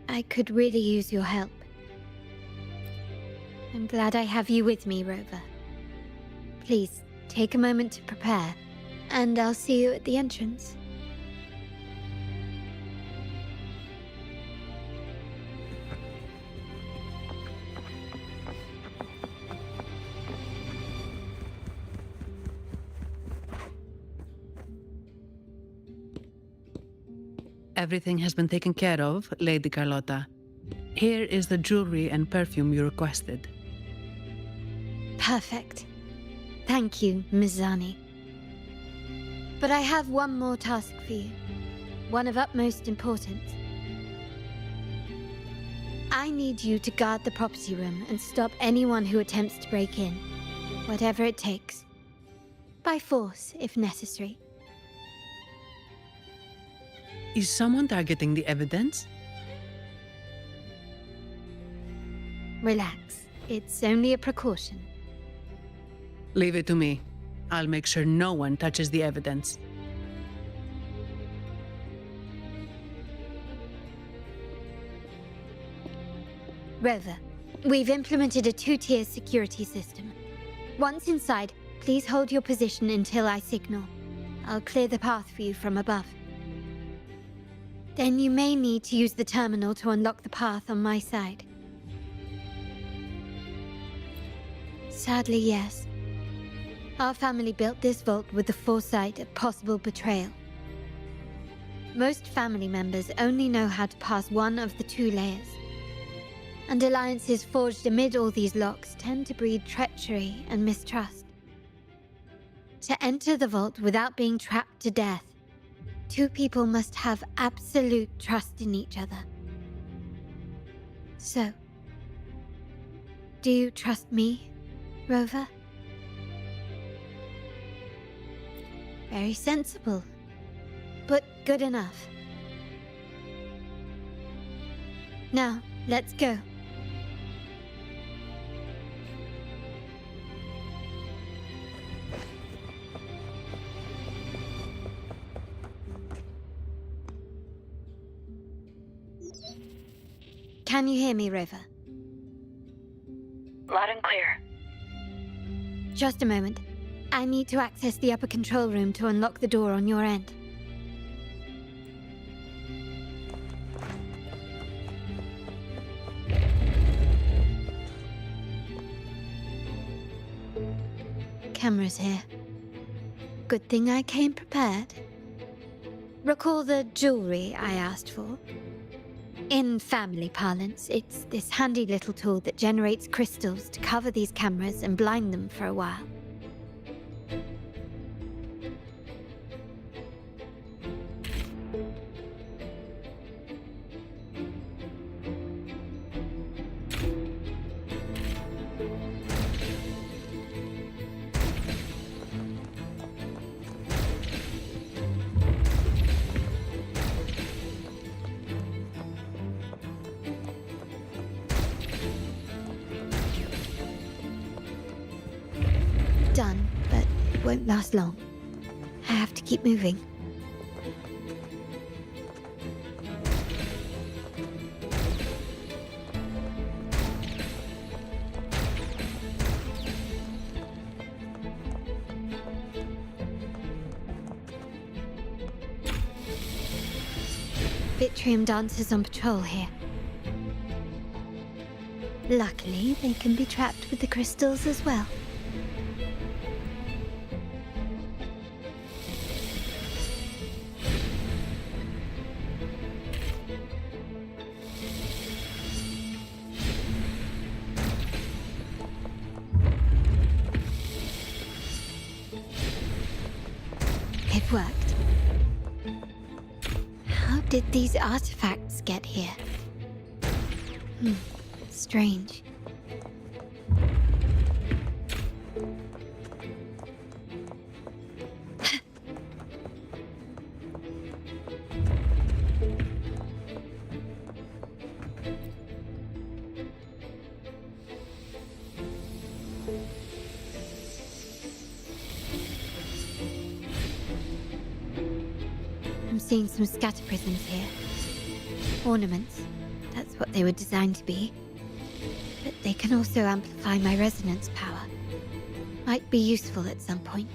I could really use your help. I'm glad I have you with me, Rover. Please, take a moment to prepare, and I'll see you at the entrance. Everything has been taken care of, Lady Carlotta. Here is the jewelry and perfume you requested. Perfect. Thank you, Ms. Zani. But I have one more task for you. One of utmost importance. I need you to guard the property room and stop anyone who attempts to break in. Whatever it takes. By force, if necessary. Is someone targeting the evidence? Relax. It's only a precaution. Leave it to me. I'll make sure no one touches the evidence. Rover, we've implemented a 2-tier security system. Once inside, please hold your position until I signal. I'll clear the path for you from above. Then you may need to use the terminal to unlock the path on my side. Sadly, yes. Our family built this vault with the foresight of possible betrayal. Most family members only know how to pass one of the 2 layers. And alliances forged amid all these locks tend to breed treachery and mistrust. To enter the vault without being trapped to death, 2 people must have absolute trust in each other. So, do you trust me, Rover? Very sensible, but good enough. Now, let's go. Can you hear me, Rover? Loud and clear. Just a moment. I need to access the upper control room to unlock the door on your end. Cameras here. Good thing I came prepared. Recall the jewelry I asked for? In family parlance, it's this handy little tool that generates crystals to cover these cameras and blind them for a while. Done, but it won't last long. I have to keep moving. Vitrium dancers on patrol here. Luckily, they can be trapped with the crystals as well. It worked. How did these artifacts get here? Strange. I'm seeing some scatter prisms here. Ornaments. That's what they were designed to be. But they can also amplify my resonance power. Might be useful at some point.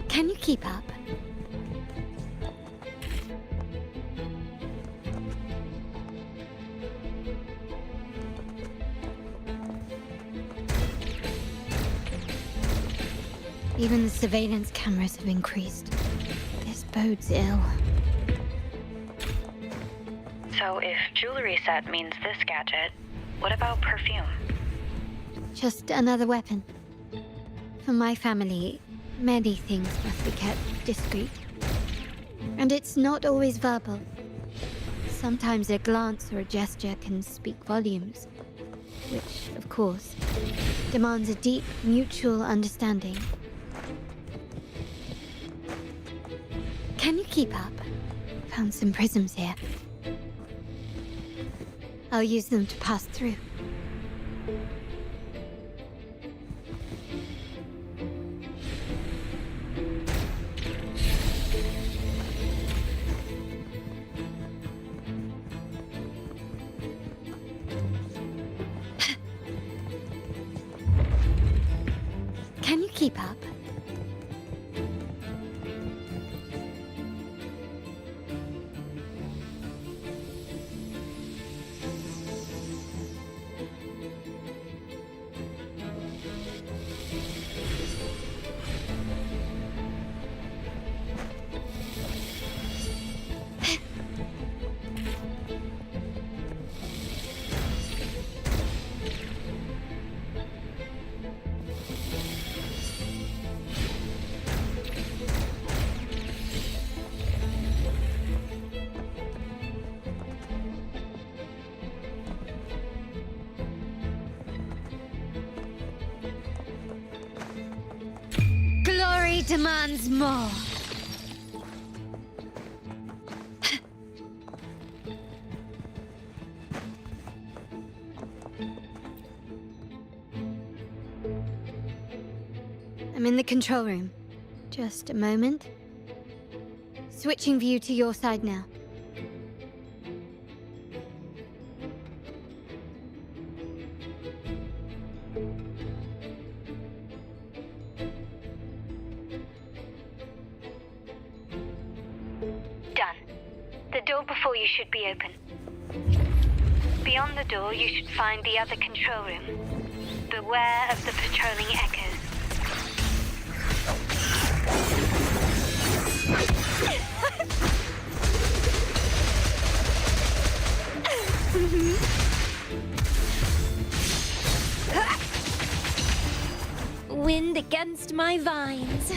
Can you keep up? Even the surveillance cameras have increased. This bodes ill. So if jewelry set means this gadget, what about perfume? Just another weapon. For my family, many things must be kept discreet. And it's not always verbal. Sometimes a glance or a gesture can speak volumes. Which, of course, demands a deep mutual understanding. Can you keep up? Found some prisms here. I'll use them to pass through. Can you keep up? Glory demands more. I'm in the control room. Just a moment. Switching view to your side now. Done. The door before you should be open. Beyond the door, you should find the other control room. Beware of the patrolling echoes. Wind against my vines.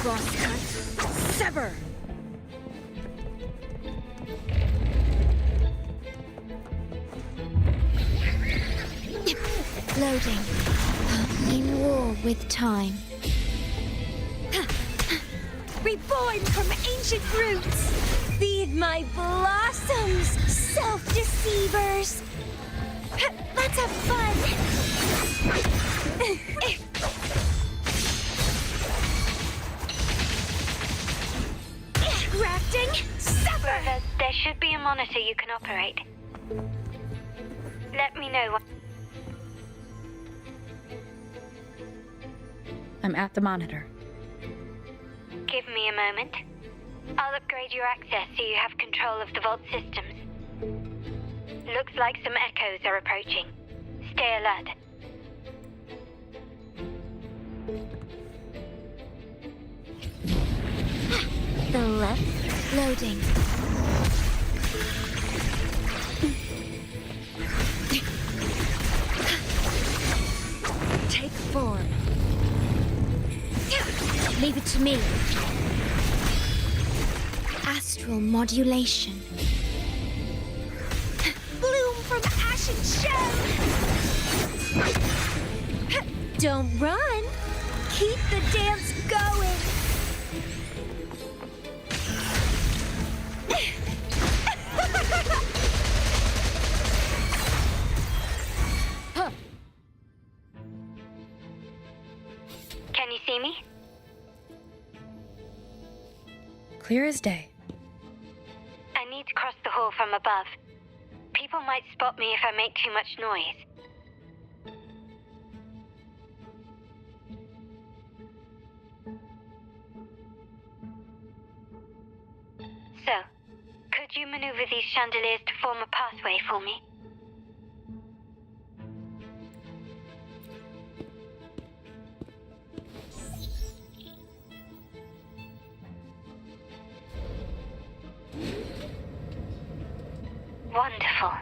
Crosscut. Sever! Loading. in war with time. Reborn from ancient roots! Feed my blossoms, self-deceivers! Let's have fun! Grafting, suffer! Rover, there should be a monitor you can operate. Let me know when... I'm at the monitor. Give me a moment. I'll upgrade your access so you have control of the vault systems. Looks like some echoes are approaching. Stay alert. The left loading. Take form. Leave it to me. Astral modulation. Bloom from ashen shell! Don't run! Keep the dance going! Can you see me? Clear as day. I need to cross the hall from above. People might spot me if I make too much noise. So, could you maneuver these chandeliers to form a pathway for me? Wonderful.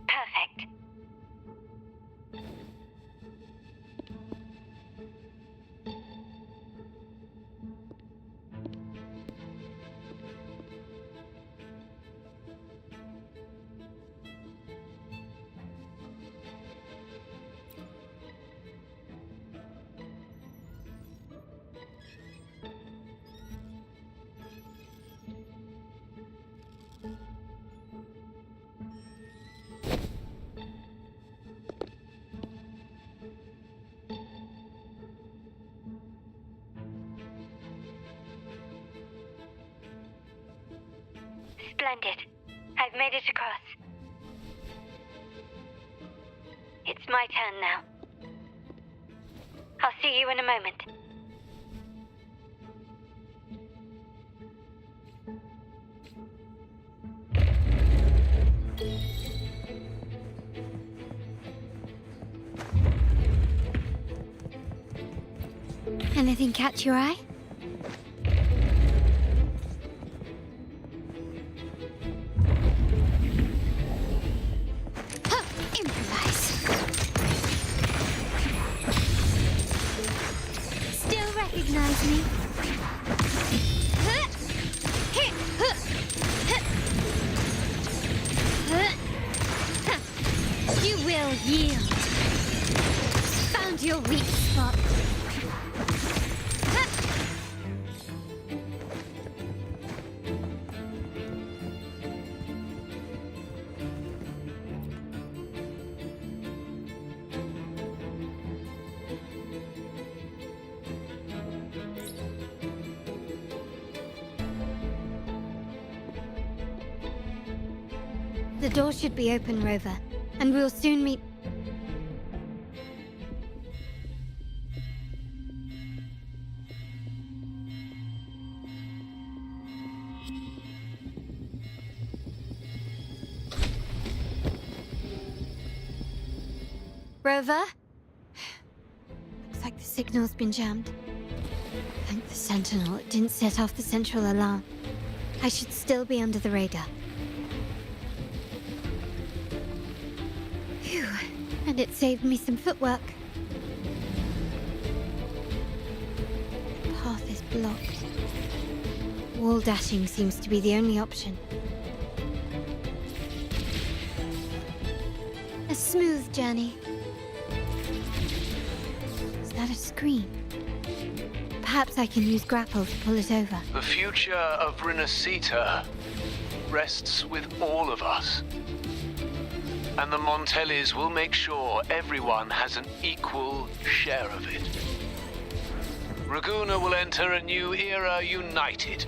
Perfect. Splendid. I've made it across. It's my turn now. I'll see you in a moment. Anything catch your eye? Huh, improvise. Still recognize me? Huh, hit, huh, huh, huh, huh. You will yield. Found your weak spot. The door should be open, Rover, and we'll soon meet. Rover? Looks like the signal's been jammed. Thank the Sentinel it didn't set off the central alarm. I should still be under the radar. Phew, and it saved me some footwork. The path is blocked. Wall dashing seems to be the only option. A smooth journey. Is that a screen? Perhaps I can use grapple to pull it over. The future of Rinascita rests with all of us. And the Montellis will make sure everyone has an equal share of it. Raguna will enter a new era united.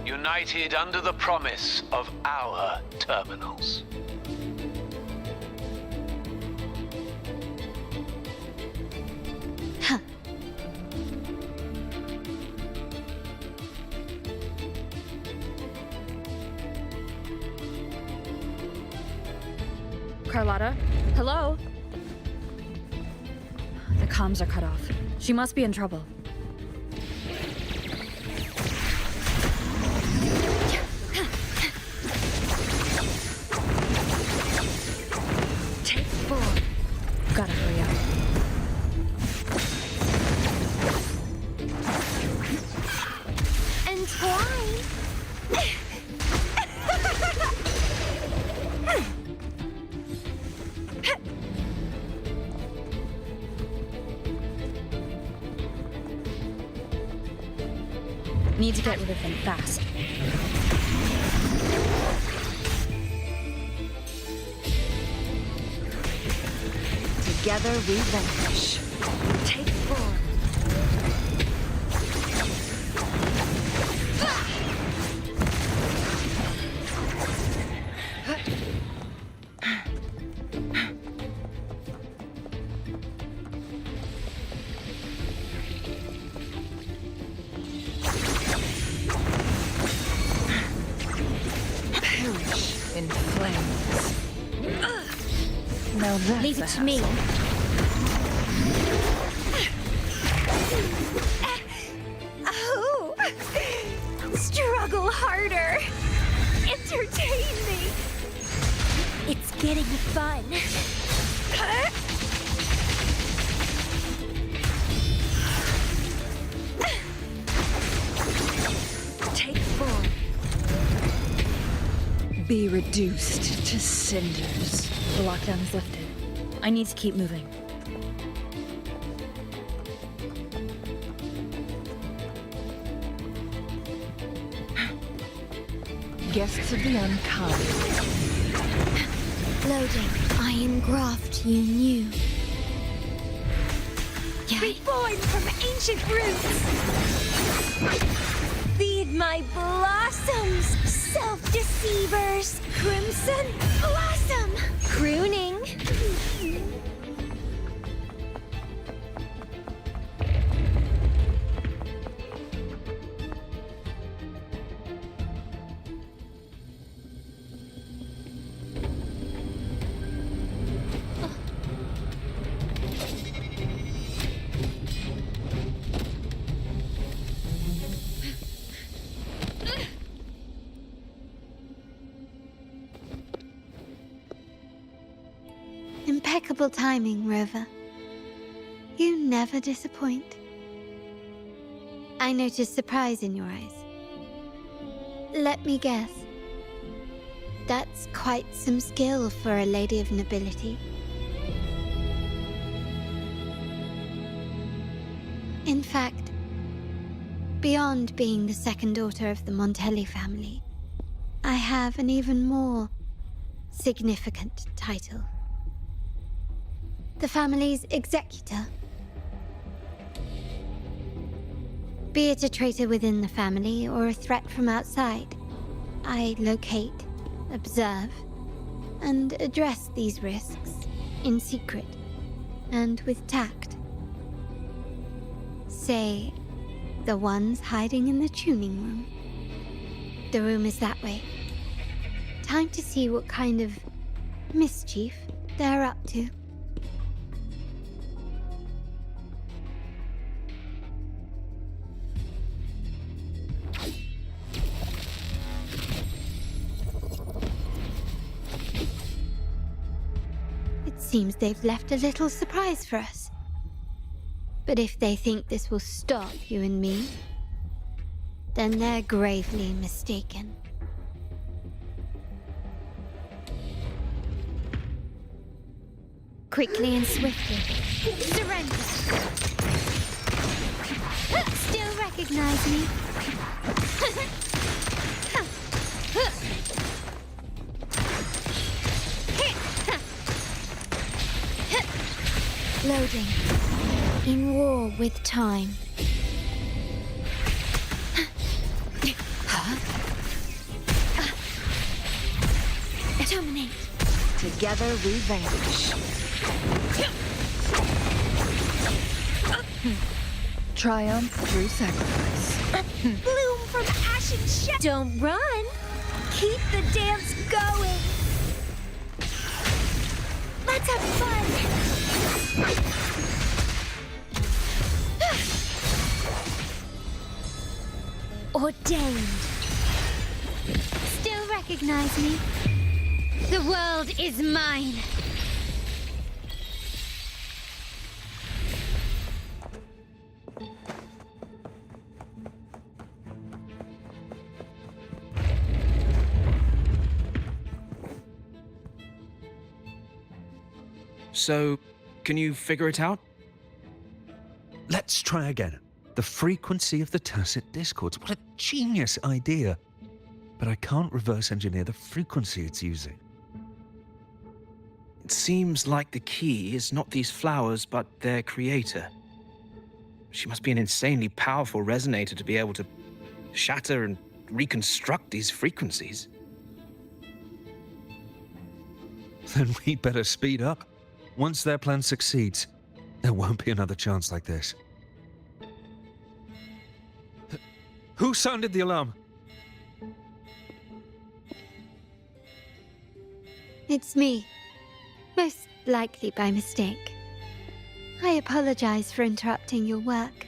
United under the promise of our terminals. Carlotta? Hello? The comms are cut off. She must be in trouble. Take 4. Gotta hurry up. And twine. Need to get rid of them fast. Together we vanquish. Take 4. In flames. Now that's Leave it to me. Oh! Struggle harder. Entertain me. It's getting fun. Take 4. Be reduced to cinders. The lockdown is lifted. I need to keep moving. Guests of the unkind. Loading. Iron graft you knew. Reborn from ancient roots. Feed my blossoms, self-deceivers. Crimson blossom. Crooning. Impeccable timing, Rover. You never disappoint. I noticed surprise in your eyes. Let me guess. That's quite some skill for a lady of nobility. In fact, beyond being the second daughter of the Montelli family, I have an even more significant title. The family's executor. Be it a traitor within the family or a threat from outside, I locate, observe, and address these risks in secret and with tact. Say, the ones hiding in the tuning room. The room is that way. Time to see what kind of mischief they're up to. seems they've left a little surprise for us. But if they think this will stop you and me, then they're gravely mistaken. Quickly and swiftly. Surrender! Still recognize me? Loading. In war with time. Terminate. Together we vanish. Triumph through sacrifice. Bloom from ash and shadow. Don't run. Keep the dance going. Let's have fun. Ordained. Still recognize me? The world is mine. So, can you figure it out? Let's try again. The frequency of the tacit discords. What a genius idea. But I can't reverse engineer the frequency it's using. It seems like the key is not these flowers, but their creator. She must be an insanely powerful resonator to be able to shatter and reconstruct these frequencies. Then we'd better speed up. Once their plan succeeds, there won't be another chance like this. Who sounded the alarm? It's me. Most likely by mistake. I apologize for interrupting your work.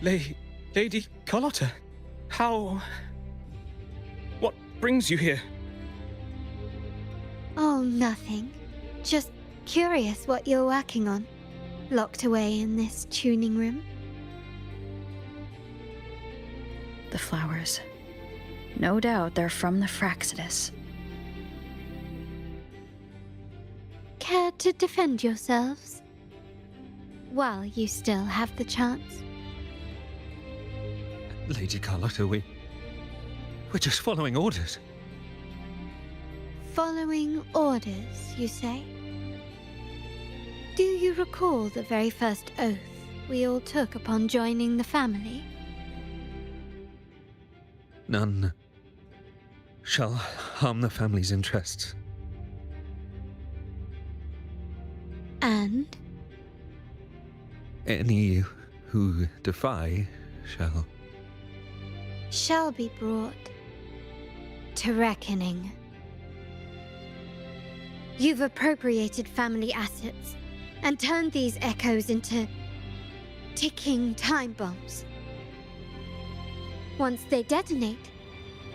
Lady Carlotta, how... What brings you here? Oh, nothing. Just curious what you're working on. Locked away in this tuning room. The flowers. No doubt they're from the Fraxidus. Care to defend yourselves? While you still have the chance. Lady Carlotta, we're just following orders. Following orders, you say? Do you recall the very first oath we all took upon joining the family? None shall harm the family's interests. And? Any who defy shall be brought to reckoning. You've appropriated family assets and turned these echoes into ticking time bombs. Once they detonate,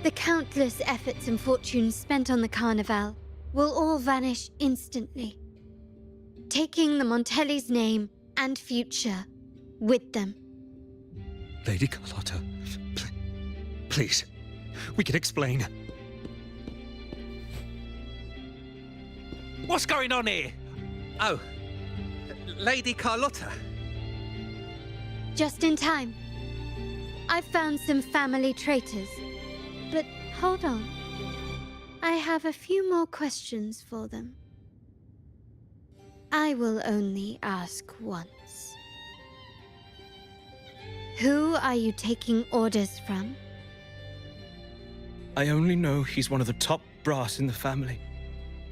the countless efforts and fortunes spent on the Carnival will all vanish instantly, taking the Montelli's name and future with them. Lady Carlotta, please, we can explain. What's going on here? Oh, Lady Carlotta. Just in time. I've found some family traitors. But hold on. I have a few more questions for them. I will only ask once. Who are you taking orders from? I only know he's one of the top brass in the family.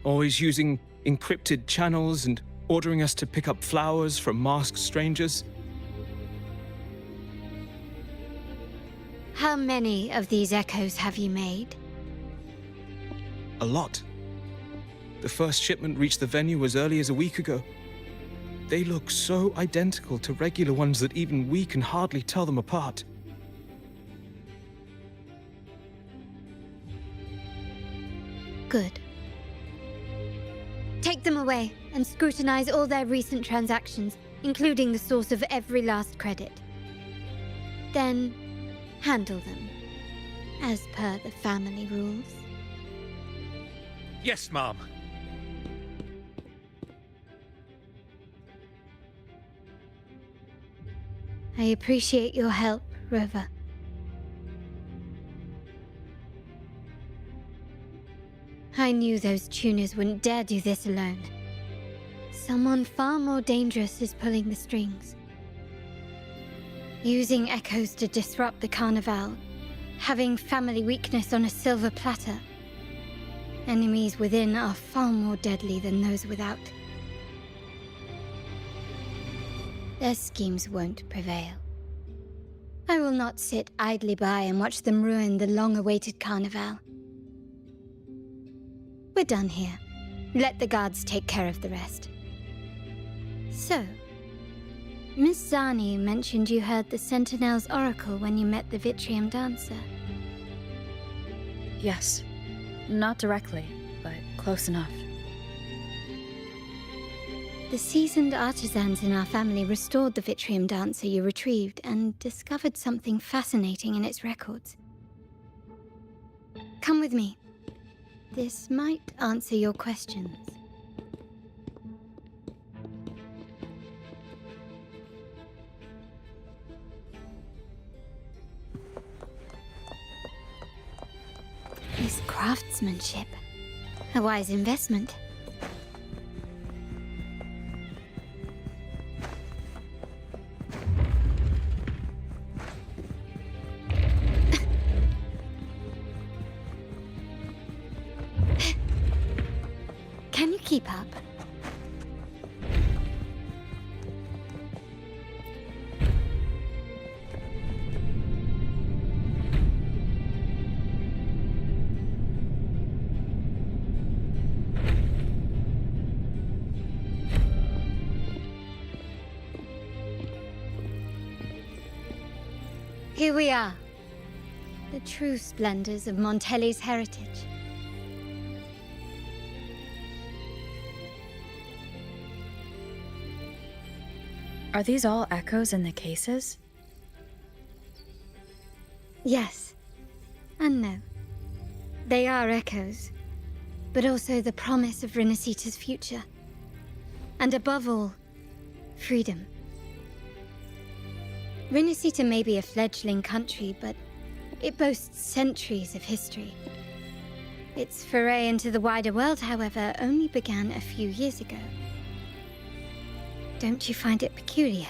Always using encrypted channels and ordering us to pick up flowers from masked strangers. How many of these echoes have you made? A lot. The first shipment reached the venue as early as a week ago. They look so identical to regular ones that even we can hardly tell them apart. Good. Take them away and scrutinize all their recent transactions, including the source of every last credit. Then, handle them, as per the family rules. Yes, Mom. I appreciate your help, Rover. I knew those tuners wouldn't dare do this alone. Someone far more dangerous is pulling the strings. Using echoes to disrupt the Carnival, having family weakness on a silver platter. Enemies within are far more deadly than those without. Their schemes won't prevail. I will not sit idly by and watch them ruin the long-awaited Carnival. We're done here. Let the guards take care of the rest. So, Miss Zani mentioned you heard the Sentinel's oracle when you met the Wuthering dancer. Yes. Not directly, but close enough. The seasoned artisans in our family restored the Wuthering dancer you retrieved and discovered something fascinating in its records. Come with me. This might answer your questions. This craftsmanship. A wise investment. Can you keep up? Here we are. The true splendors of Montelli's heritage. Are these all echoes in the cases? Yes. And no. They are echoes, but also the promise of Rinascita's future. And above all, freedom. Rinascita may be a fledgling country, but it boasts centuries of history. Its foray into the wider world, however, only began a few years ago. Don't you find it peculiar?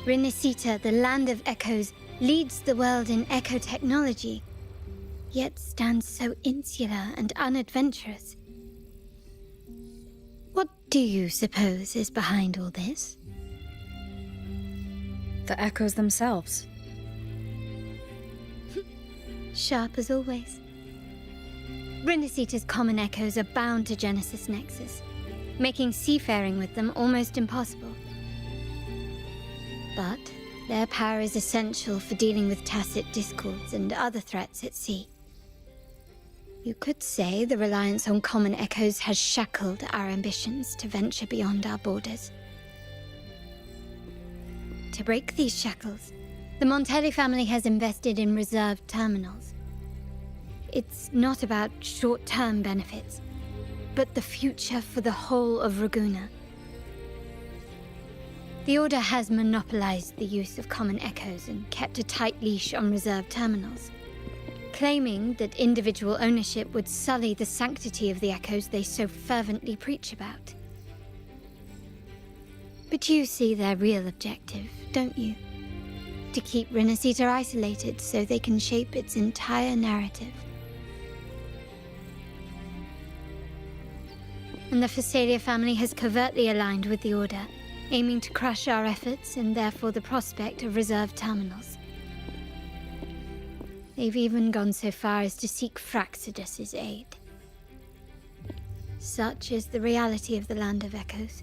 Rinascita, the land of echoes, leads the world in echo technology, yet stands so insular and unadventurous. What do you suppose is behind all this? The echoes themselves. Sharp as always. Rinascita's common echoes are bound to Genesis Nexus, making seafaring with them almost impossible. But their power is essential for dealing with tacit discords and other threats at sea. You could say the reliance on common echoes has shackled our ambitions to venture beyond our borders. To break these shackles, the Montelli family has invested in reserved terminals. It's not about short-term benefits, but the future for the whole of Ragusa. The Order has monopolized the use of common echoes and kept a tight leash on reserved terminals, claiming that individual ownership would sully the sanctity of the echoes they so fervently preach about. But you see their real objective, don't you? To keep Rinascita isolated so they can shape its entire narrative. And the Phasalia family has covertly aligned with the Order, aiming to crush our efforts and therefore the prospect of reserved terminals. They've even gone so far as to seek Fraxidus's aid. Such is the reality of the Land of Echoes.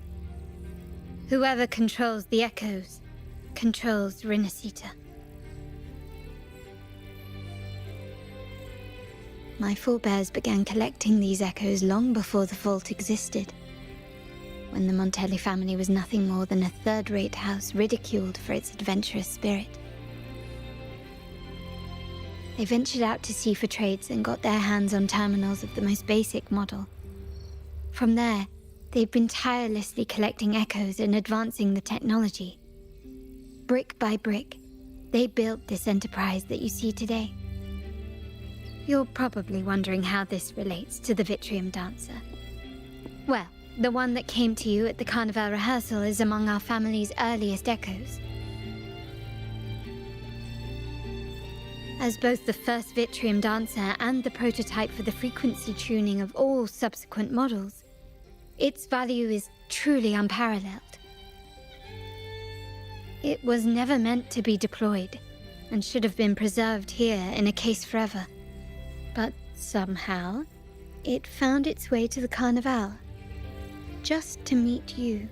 Whoever controls the Echoes controls Rinascita. My forebears began collecting these echoes long before the vault existed. when the Montelli family was nothing more than a third-rate house ridiculed for its adventurous spirit. They ventured out to sea for trades and got their hands on terminals of the most basic model. From there, they've been tirelessly collecting echoes and advancing the technology. Brick by brick, they built this enterprise that you see today. You're probably wondering how this relates to the Wuthering dancer. Well, the one that came to you at the Carnival rehearsal is among our family's earliest echoes. As both the first Wuthering dancer and the prototype for the frequency tuning of all subsequent models, its value is truly unparalleled. It was never meant to be deployed, and should have been preserved here in a case forever. But somehow, it found its way to the Carnival, just to meet you.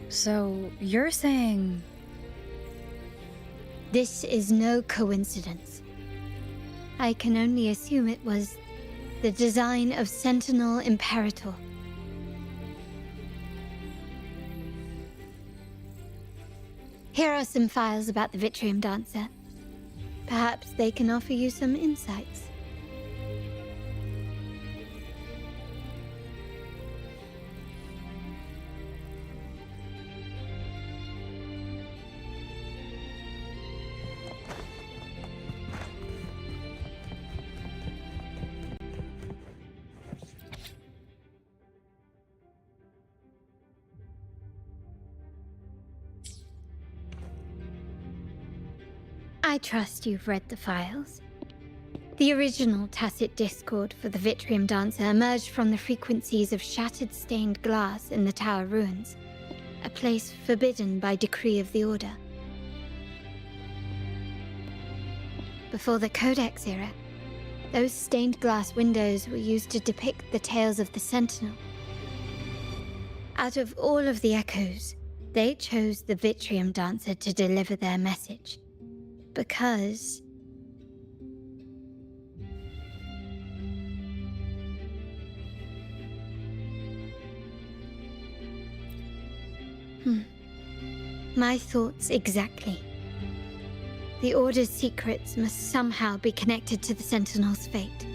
So, you're saying... This is no coincidence. I can only assume it was the design of Sentinel Imperator. Here are some files about the Wuthering dancer. Perhaps they can offer you some insights. I trust you've read the files. The original tacit discord for the Wuthering dancer emerged from the frequencies of shattered stained glass in the tower ruins, a place forbidden by decree of the Order. Before the Codex era, those stained glass windows were used to depict the tales of the Sentinel. Out of all of the echoes, they chose the Wuthering dancer to deliver their message. Because... My thoughts exactly. The Order's secrets must somehow be connected to the Sentinel's fate.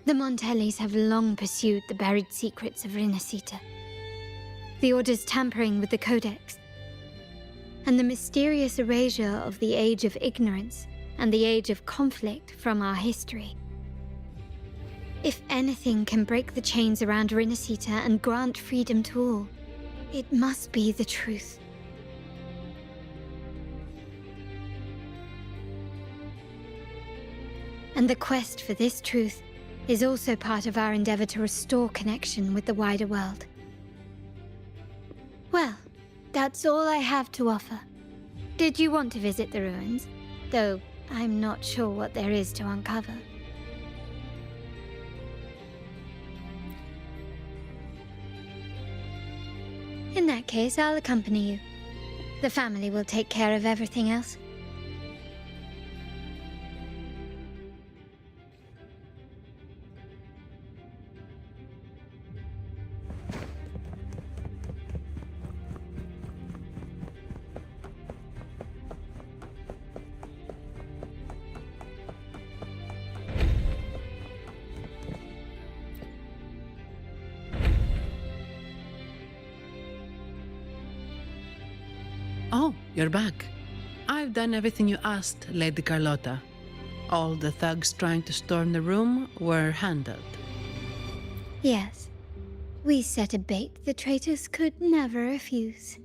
The Montellis have long pursued the buried secrets of Rinascita. The Order's tampering with the Codex, and the mysterious erasure of the Age of Ignorance and the Age of Conflict from our history. If anything can break the chains around Rinascita and grant freedom to all, it must be the truth. And the quest for this truth is also part of our endeavor to restore connection with the wider world. Well, that's all I have to offer. Did you want to visit the ruins? Though I'm not sure what there is to uncover. In that case, I'll accompany you. The family will take care of everything else. Oh, you're back. I've done everything you asked, Lady Carlotta. All the thugs trying to storm the room were handled. Yes. We set a bait the traitors could never refuse.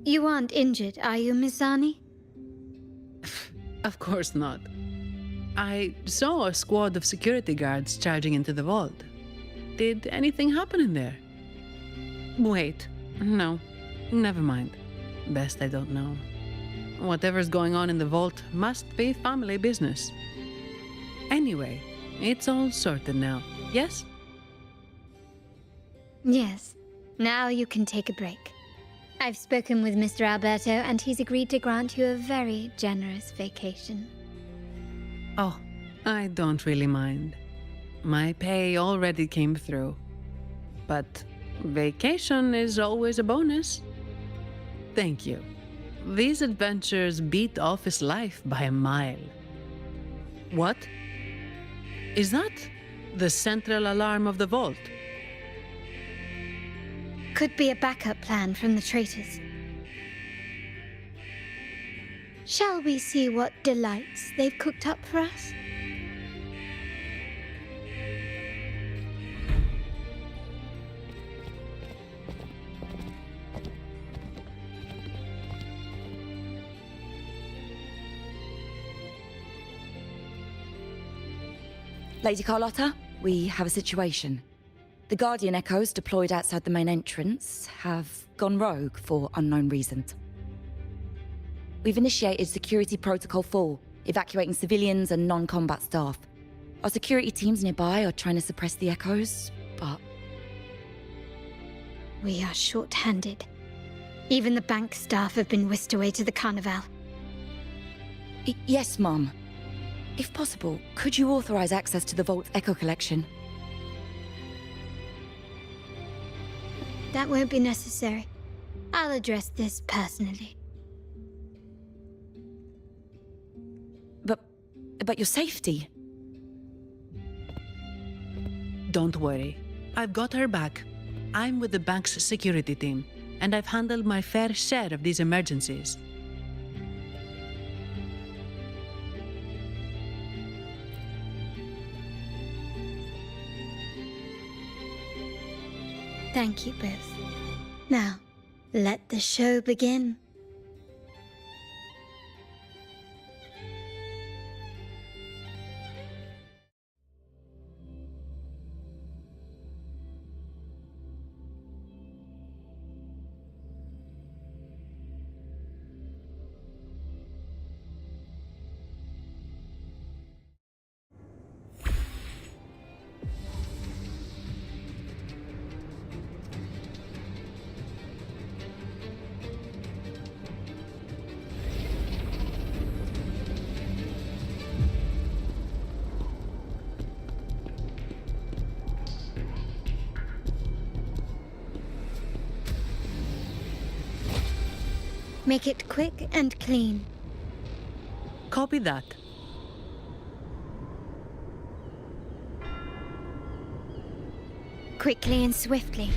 You aren't injured, are you, Miss Zani? Of course not. I saw a squad of security guards charging into the vault. Did anything happen in there? Wait, no, never mind. Best I don't know. Whatever's going on in the vault must be family business. Anyway, it's all sorted now, yes? Yes. Now you can take a break. I've spoken with Mr. Alberto and he's agreed to grant you a very generous vacation. Oh, I don't really mind. My pay already came through. But vacation is always a bonus. Thank you. These adventures beat office life by a mile. What? Is that the central alarm of the vault? Could be a backup plan from the traitors. Shall we see what delights they've cooked up for us? Lady Carlotta, we have a situation. The Guardian Echoes deployed outside the main entrance have gone rogue for unknown reasons. We've initiated Security Protocol 4, evacuating civilians and non-combat staff. Our security teams nearby are trying to suppress the Echoes, but... We are short-handed. Even the bank staff have been whisked away to the Carnival. Yes, Mum. If possible, could you authorize access to the Vault's Echo Collection? That won't be necessary. I'll address this personally. But your safety? Don't worry. I've got her back. I'm with the bank's security team, and I've handled my fair share of these emergencies. Thank you both. Now, let the show begin. Make it quick and clean. Copy that. Quickly and swiftly.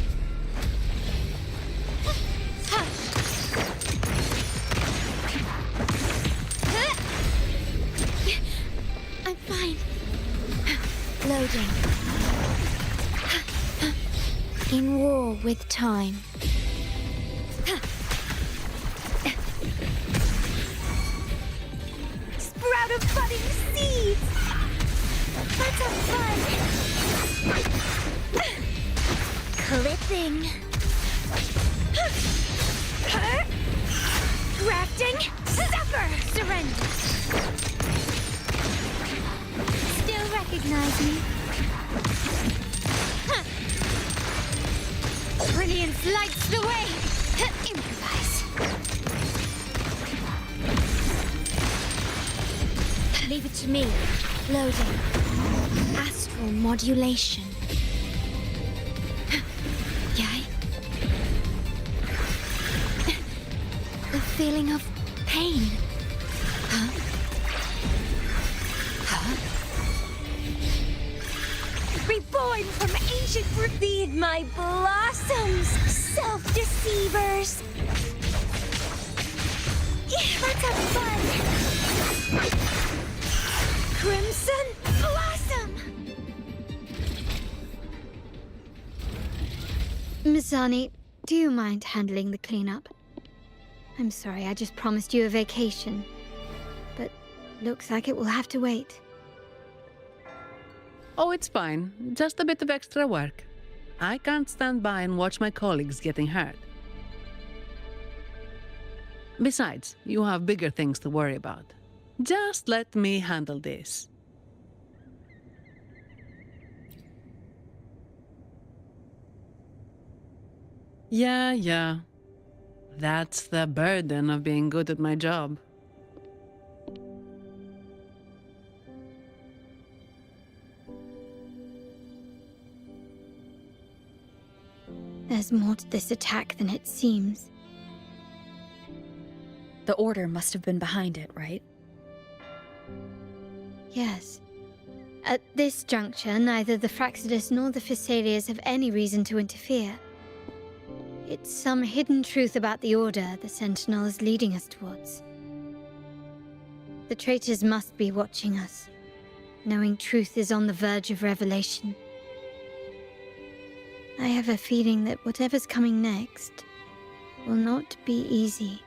I'm fine. Loading. In war with time. Sprout of budding seeds! That's a fun! Clipping. Grafting. Suffer! Surrender. Still recognize me? Brilliance lights the way! Improvise. Leave it to me. Loading. Astral modulation. Yay. The feeling of pain. Huh? Reborn from ancient feed my blossoms, self-deceivers. Yeah, let's have fun. Crimson Blossom! Mizani, do you mind handling the cleanup? I'm sorry, I just promised you a vacation. But looks like it will have to wait. Oh, it's fine. Just a bit of extra work. I can't stand by and watch my colleagues getting hurt. Besides, you have bigger things to worry about. Just let me handle this. Yeah. That's the burden of being good at my job. There's more to this attack than it seems. The Order must have been behind it, right? Yes. At this juncture, neither the Fraxidus nor the Phassalias have any reason to interfere. It's some hidden truth about the Order the Sentinel is leading us towards. The traitors must be watching us, knowing truth is on the verge of revelation. I have a feeling that whatever's coming next will not be easy.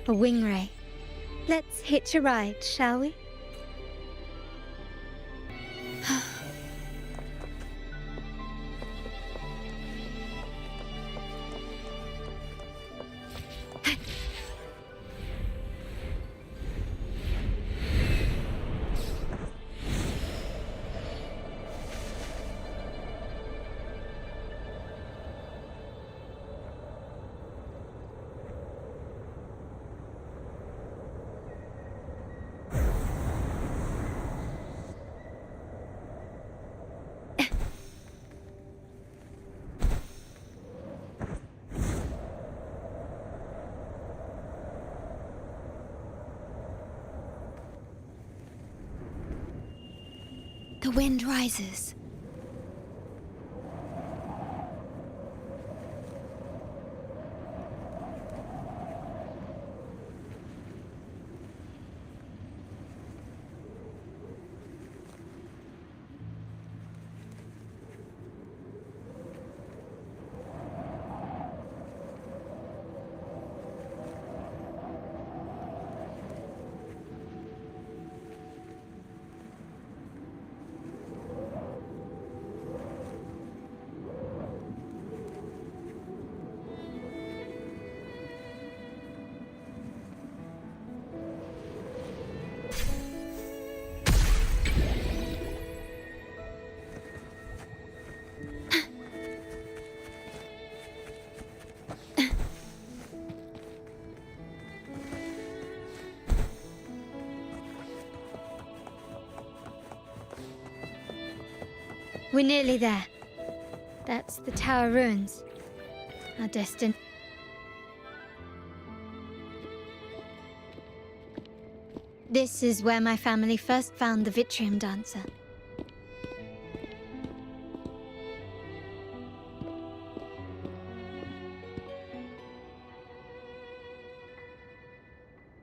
A wing ray. Let's hitch a ride, shall we? The wind rises. We're nearly there. That's the tower ruins. Our destination. This is where my family first found the Vitrium Dancer.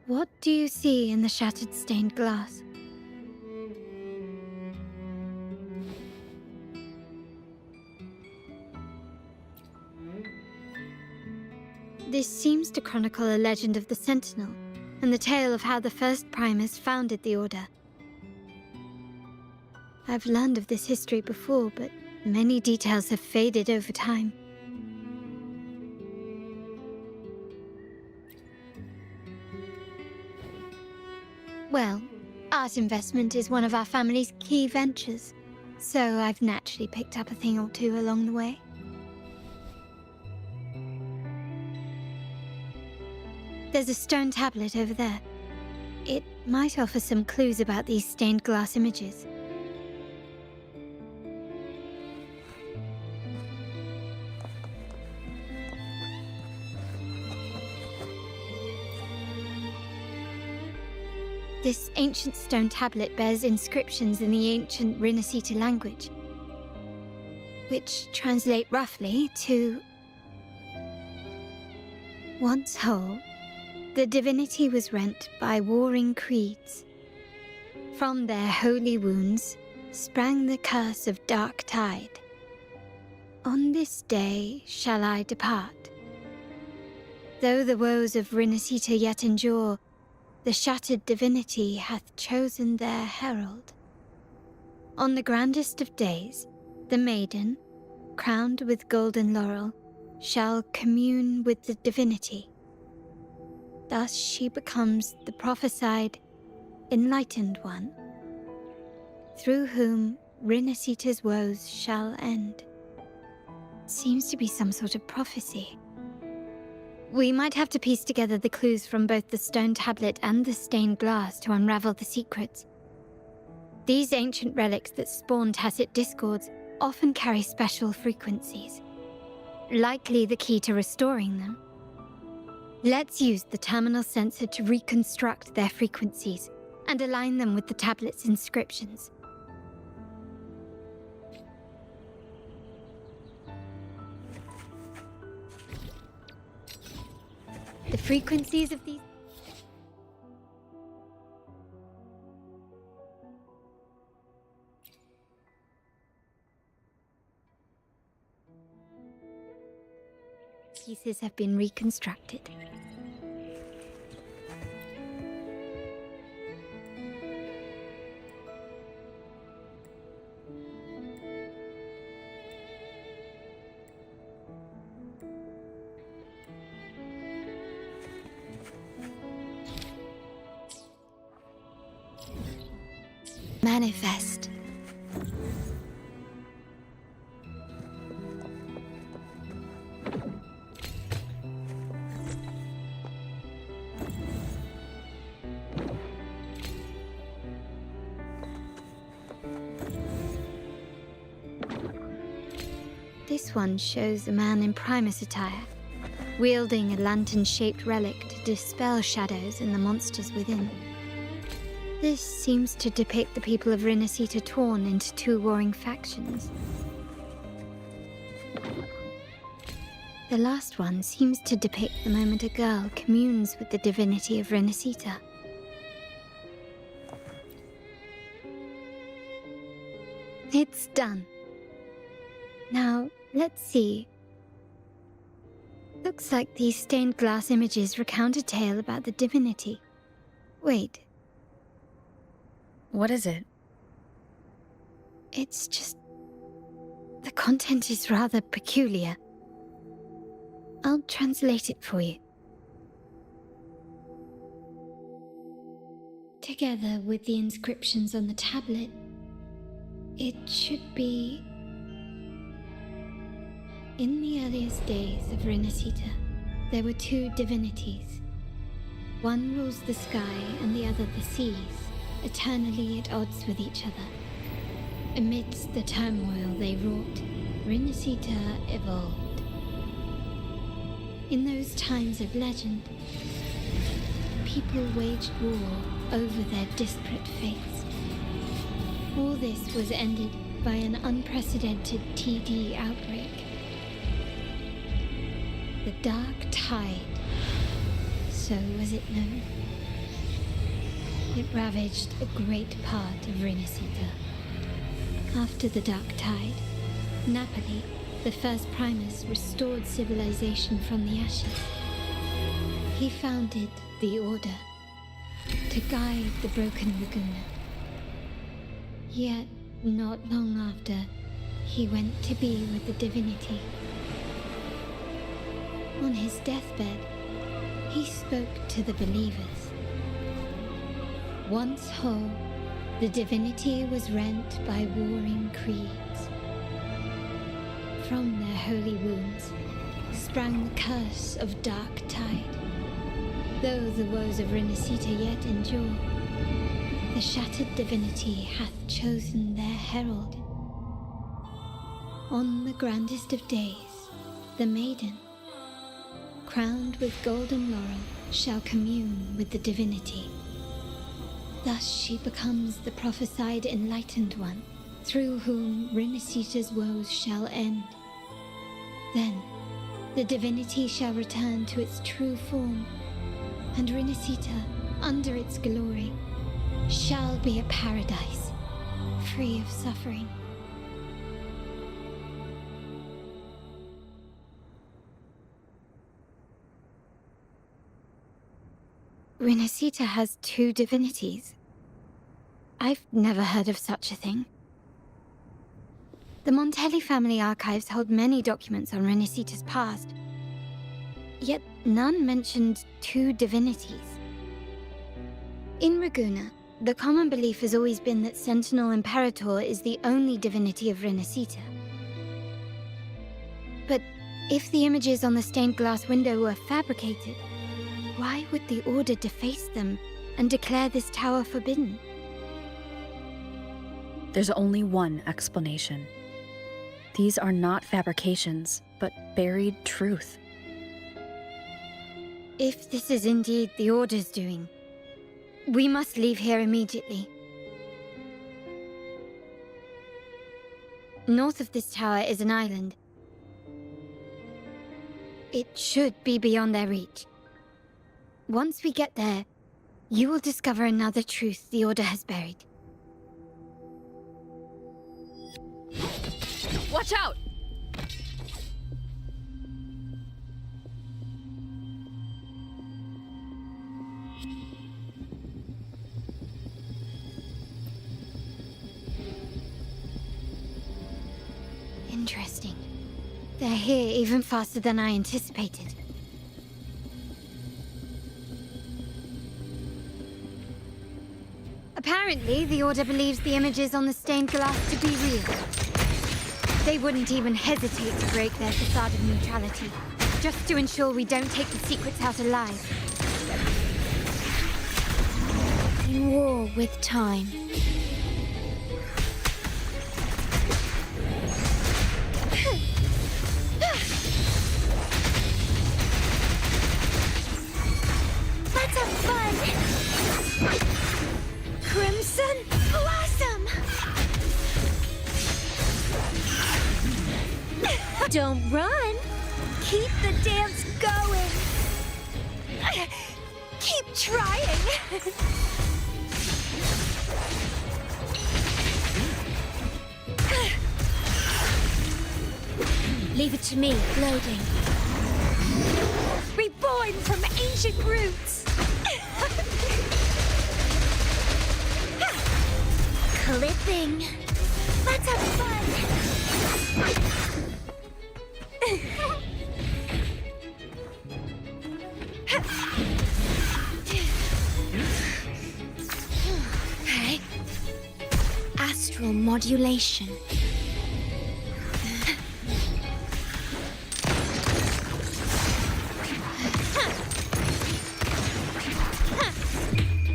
What do you see in the shattered stained glass? This seems to chronicle a legend of the Sentinel, and the tale of how the first Primus founded the Order. I've learned of this history before, but many details have faded over time. Well, art investment is one of our family's key ventures, so I've naturally picked up a thing or two along the way. There's a stone tablet over there. It might offer some clues about these stained glass images. This ancient stone tablet bears inscriptions in the ancient Rinascita language, which translate roughly to... Once whole, the divinity was rent by warring creeds. From their holy wounds sprang the curse of dark tide. On this day shall I depart. Though the woes of Rinascita yet endure, the shattered divinity hath chosen their herald. On the grandest of days, the maiden, crowned with golden laurel, shall commune with the divinity. Thus she becomes the prophesied, enlightened one, through whom Rinascita's woes shall end. Seems to be some sort of prophecy. We might have to piece together the clues from both the stone tablet and the stained glass to unravel the secrets. These ancient relics that spawn tacit discords often carry special frequencies, likely the key to restoring them. Let's use the terminal sensor to reconstruct their frequencies and align them with the tablet's inscriptions. The frequencies of these pieces have been reconstructed. Manifest. This one shows a man in Primus attire, wielding a lantern-shaped relic to dispel shadows and the monsters within. This seems to depict the people of Rinascita torn into two warring factions. The last one seems to depict the moment a girl communes with the divinity of Rinascita. It's done. Now, let's see. Looks like these stained glass images recount a tale about the divinity. Wait. What is it? It's just... the content is rather peculiar. I'll translate it for you. Together with the inscriptions on the tablet, it should be... In the earliest days of Rinascita, there were two divinities. One rules the sky and the other the seas, eternally at odds with each other. Amidst the turmoil they wrought, Rinascita evolved. In those times of legend, people waged war over their disparate fates. All this was ended by an unprecedented TD outbreak. The Dark Tide, so was it known. It ravaged a great part of Rinascita. After the Dark Tide, Napoli, the first Primus, restored civilization from the ashes. He founded the Order to guide the broken Laguna. Yet, not long after, he went to be with the divinity. On his deathbed, he spoke to the believers. Once whole, the divinity was rent by warring creeds. From their holy wounds sprang the curse of Dark Tide. Though the woes of Rinascita yet endure, the shattered divinity hath chosen their herald. On the grandest of days, the maiden, crowned with golden laurel, shall commune with the divinity. Thus she becomes the prophesied enlightened one, through whom Rinascita's woes shall end. Then, the divinity shall return to its true form, and Rinascita, under its glory, shall be a paradise, free of suffering. Rinascita has two divinities. I've never heard of such a thing. The Montelli family archives hold many documents on Rinascita's past, yet none mentioned two divinities. In Ragusa, the common belief has always been that Sentinel Imperator is the only divinity of Rinascita. But if the images on the stained glass window were fabricated, why would the Order deface them and declare this tower forbidden? There's only one explanation. These are not fabrications, but buried truth. If this is indeed the Order's doing, we must leave here immediately. North of this tower is an island. It should be beyond their reach. Once we get there, you will discover another truth the Order has buried. Watch out! Interesting. They're here even faster than I anticipated. Apparently, the Order believes the images on the stained glass to be real. They wouldn't even hesitate to break their facade of neutrality, just to ensure we don't take the secrets out alive. In war with time. Let's have fun! Crimson Blossom! Don't run! Keep the dance going! Keep trying! Leave it to me, floating. Reborn from ancient roots! Clipping! Let's have fun! Okay. Astral modulation.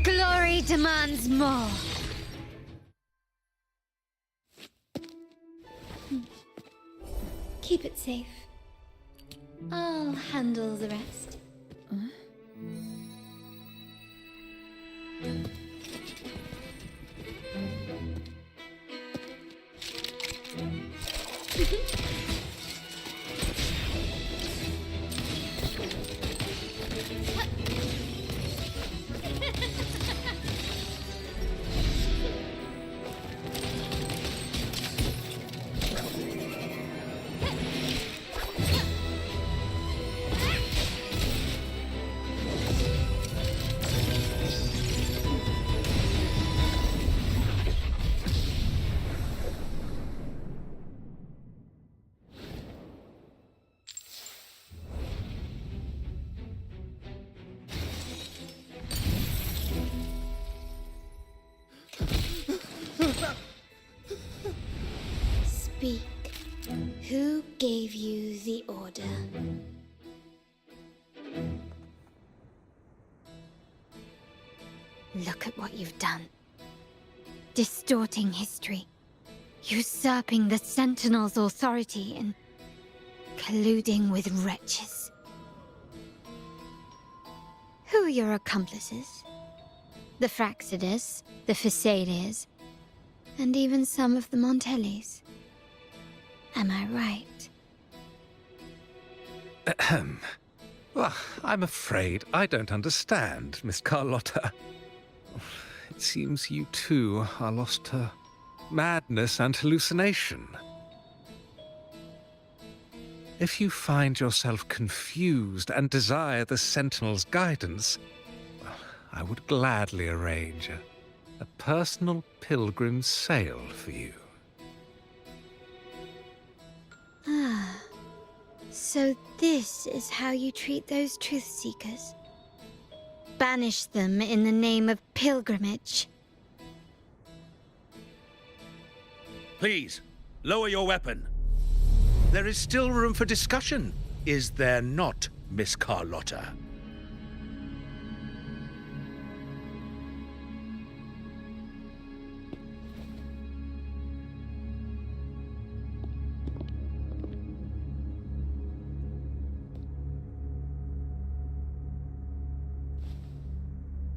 Glory demands more. Keep it safe. I'll handle the rest. Speak. Who gave you the order? Look at what you've done. Distorting history. Usurping the Sentinel's authority and colluding with wretches. Who are your accomplices? The Fraxidus, the Phasaelias, and even some of the Montellis. Am I right? Ahem. Well, I'm afraid I don't understand, Miss Carlotta. It seems you too are lost to madness and hallucination. If you find yourself confused and desire the Sentinel's guidance, I would gladly arrange a personal pilgrim sail for you. Ah, so this is how you treat those truth seekers? Banish them in the name of pilgrimage. Please, lower your weapon. There is still room for discussion, is there not, Miss Carlotta?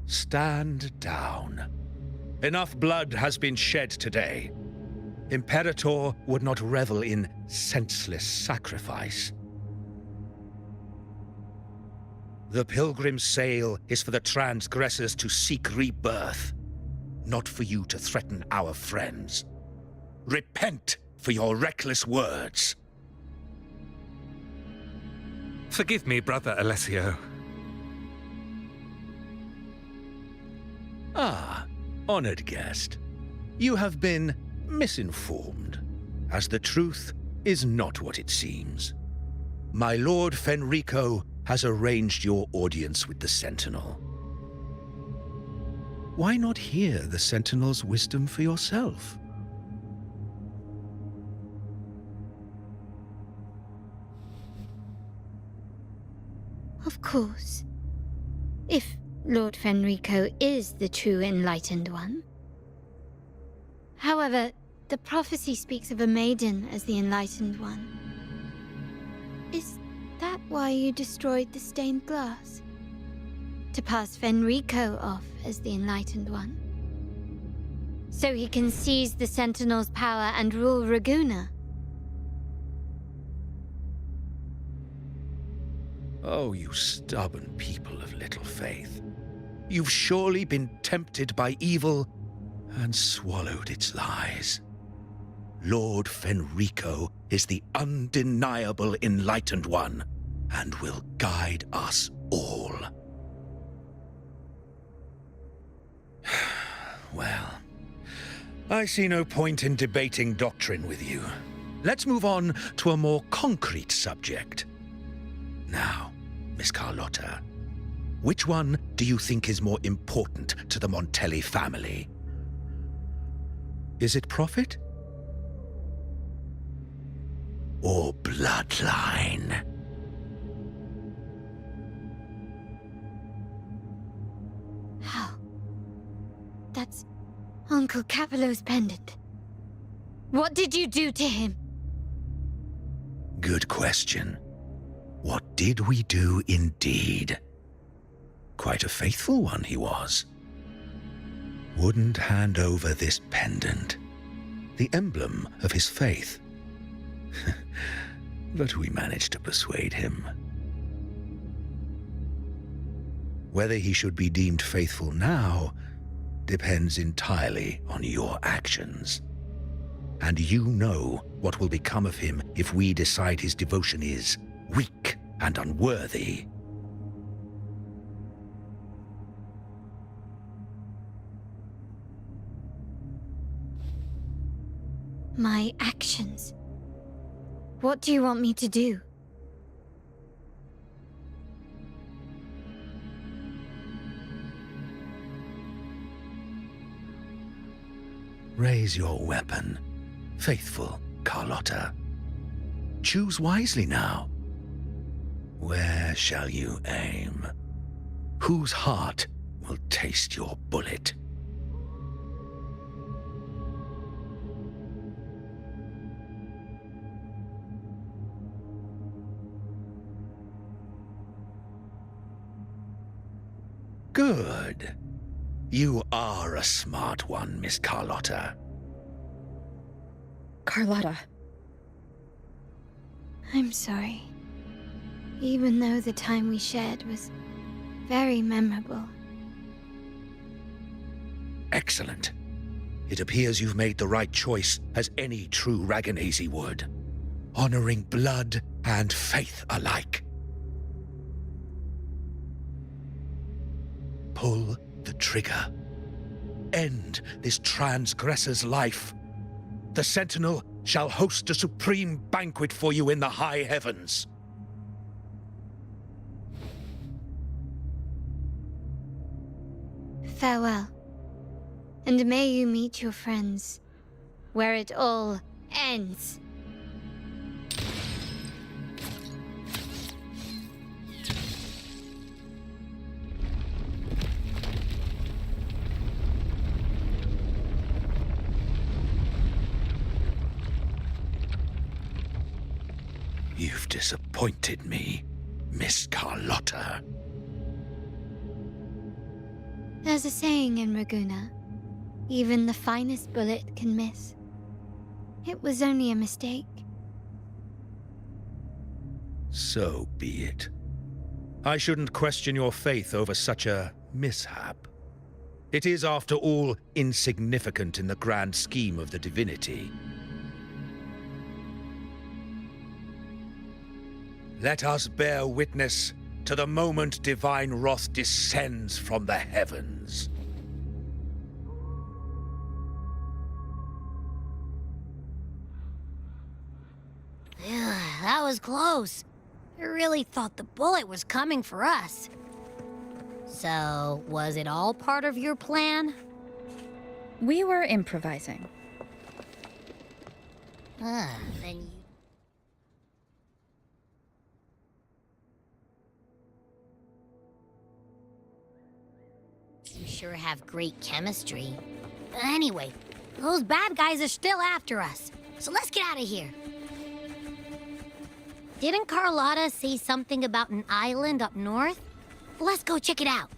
Stand down. Enough blood has been shed today. Imperator would not revel in senseless sacrifice. The pilgrim's sail is for the transgressors to seek rebirth, not for you to threaten our friends. Repent for your reckless words. Forgive me, Brother Alessio. Ah, honored guest. You have been misinformed, as the truth is not what it seems. My Lord Fenrico has arranged your audience with the Sentinel. Why not hear the Sentinel's wisdom for yourself? Of course. If Lord Fenrico is the true Enlightened One. However, the prophecy speaks of a maiden as the Enlightened One. Is that why you destroyed the stained glass? To pass Fenrico off as the Enlightened One? So he can seize the Sentinel's power and rule Raguna? Oh, you stubborn people of little faith. You've surely been tempted by evil and swallowed its lies. Lord Fenrico is the undeniable Enlightened One and will guide us all. Well, I see no point in debating doctrine with you. Let's move on to a more concrete subject. Now, Miss Carlotta, which one do you think is more important to the Montelli family? Is it profit? Or bloodline? How? That's Uncle Capello's pendant. What did you do to him? Good question. What did we do indeed? Quite a faithful one he was. Wouldn't hand over this pendant, the emblem of his faith. But we managed to persuade him. Whether he should be deemed faithful now depends entirely on your actions. And you know what will become of him if we decide his devotion is weak and unworthy. My actions? What do you want me to do? Raise your weapon, faithful Carlotta. Choose wisely now. Where shall you aim? Whose heart will taste your bullet? Good. You are a smart one, Miss Carlotta. Carlotta. I'm sorry. Even though the time we shared was very memorable. Excellent. It appears you've made the right choice, as any true Raganese would. Honoring blood and faith alike. Pull the trigger. End this transgressor's life. The Sentinel shall host a supreme banquet for you in the high heavens. Farewell. And may you meet your friends, where it all ends. You've disappointed me, Miss Carlotta. There's a saying in Raguna, even the finest bullet can miss. It was only a mistake. So be it. I shouldn't question your faith over such a mishap. It is, after all, insignificant in the grand scheme of the divinity. Let us bear witness to the moment divine wrath descends from the heavens. That was close. I really thought the bullet was coming for us. So, was it all part of your plan? We were improvising. Then you sure have great chemistry. Anyway, those bad guys are still after us, so let's get out of here. Didn't Carlotta say something about an island up north? Let's go check it out.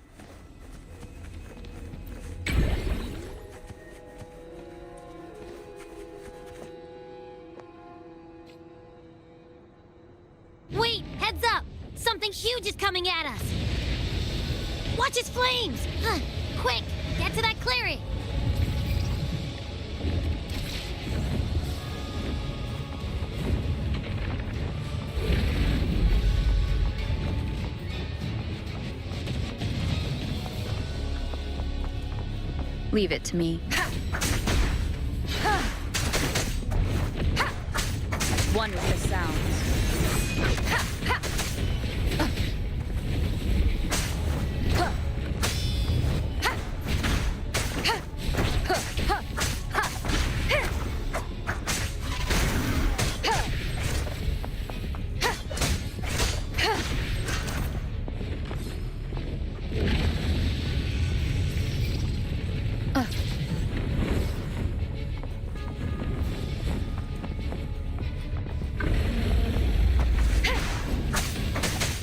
Wait, heads up! Something huge is coming at us! Watch its flames! Quick, get to that clearing! Leave it to me. One with the sounds.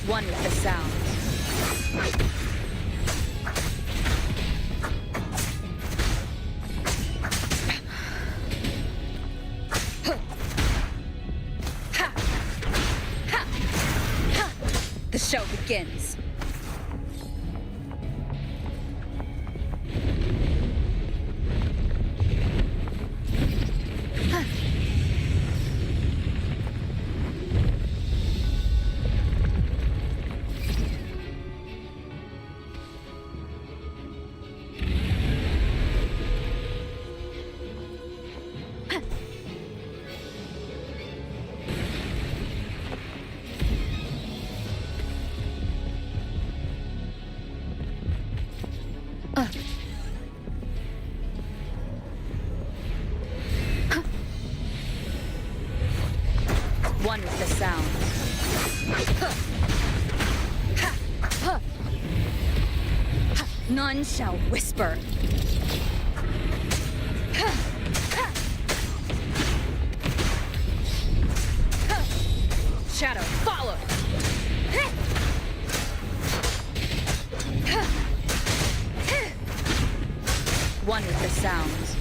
One with the sounds. The show begins. One with the sound. None shall whisper. Shadow, follow! One with the sounds.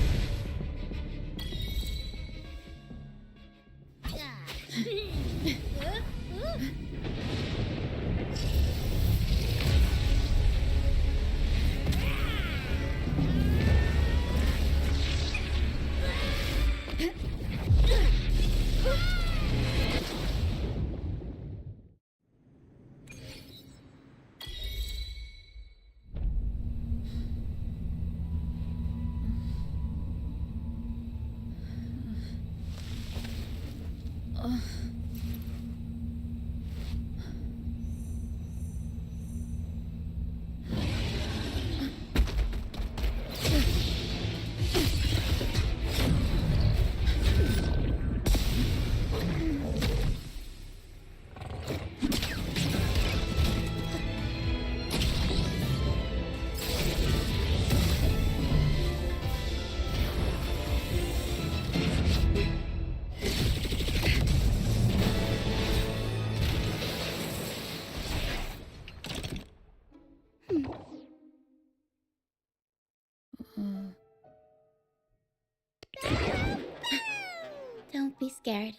scared.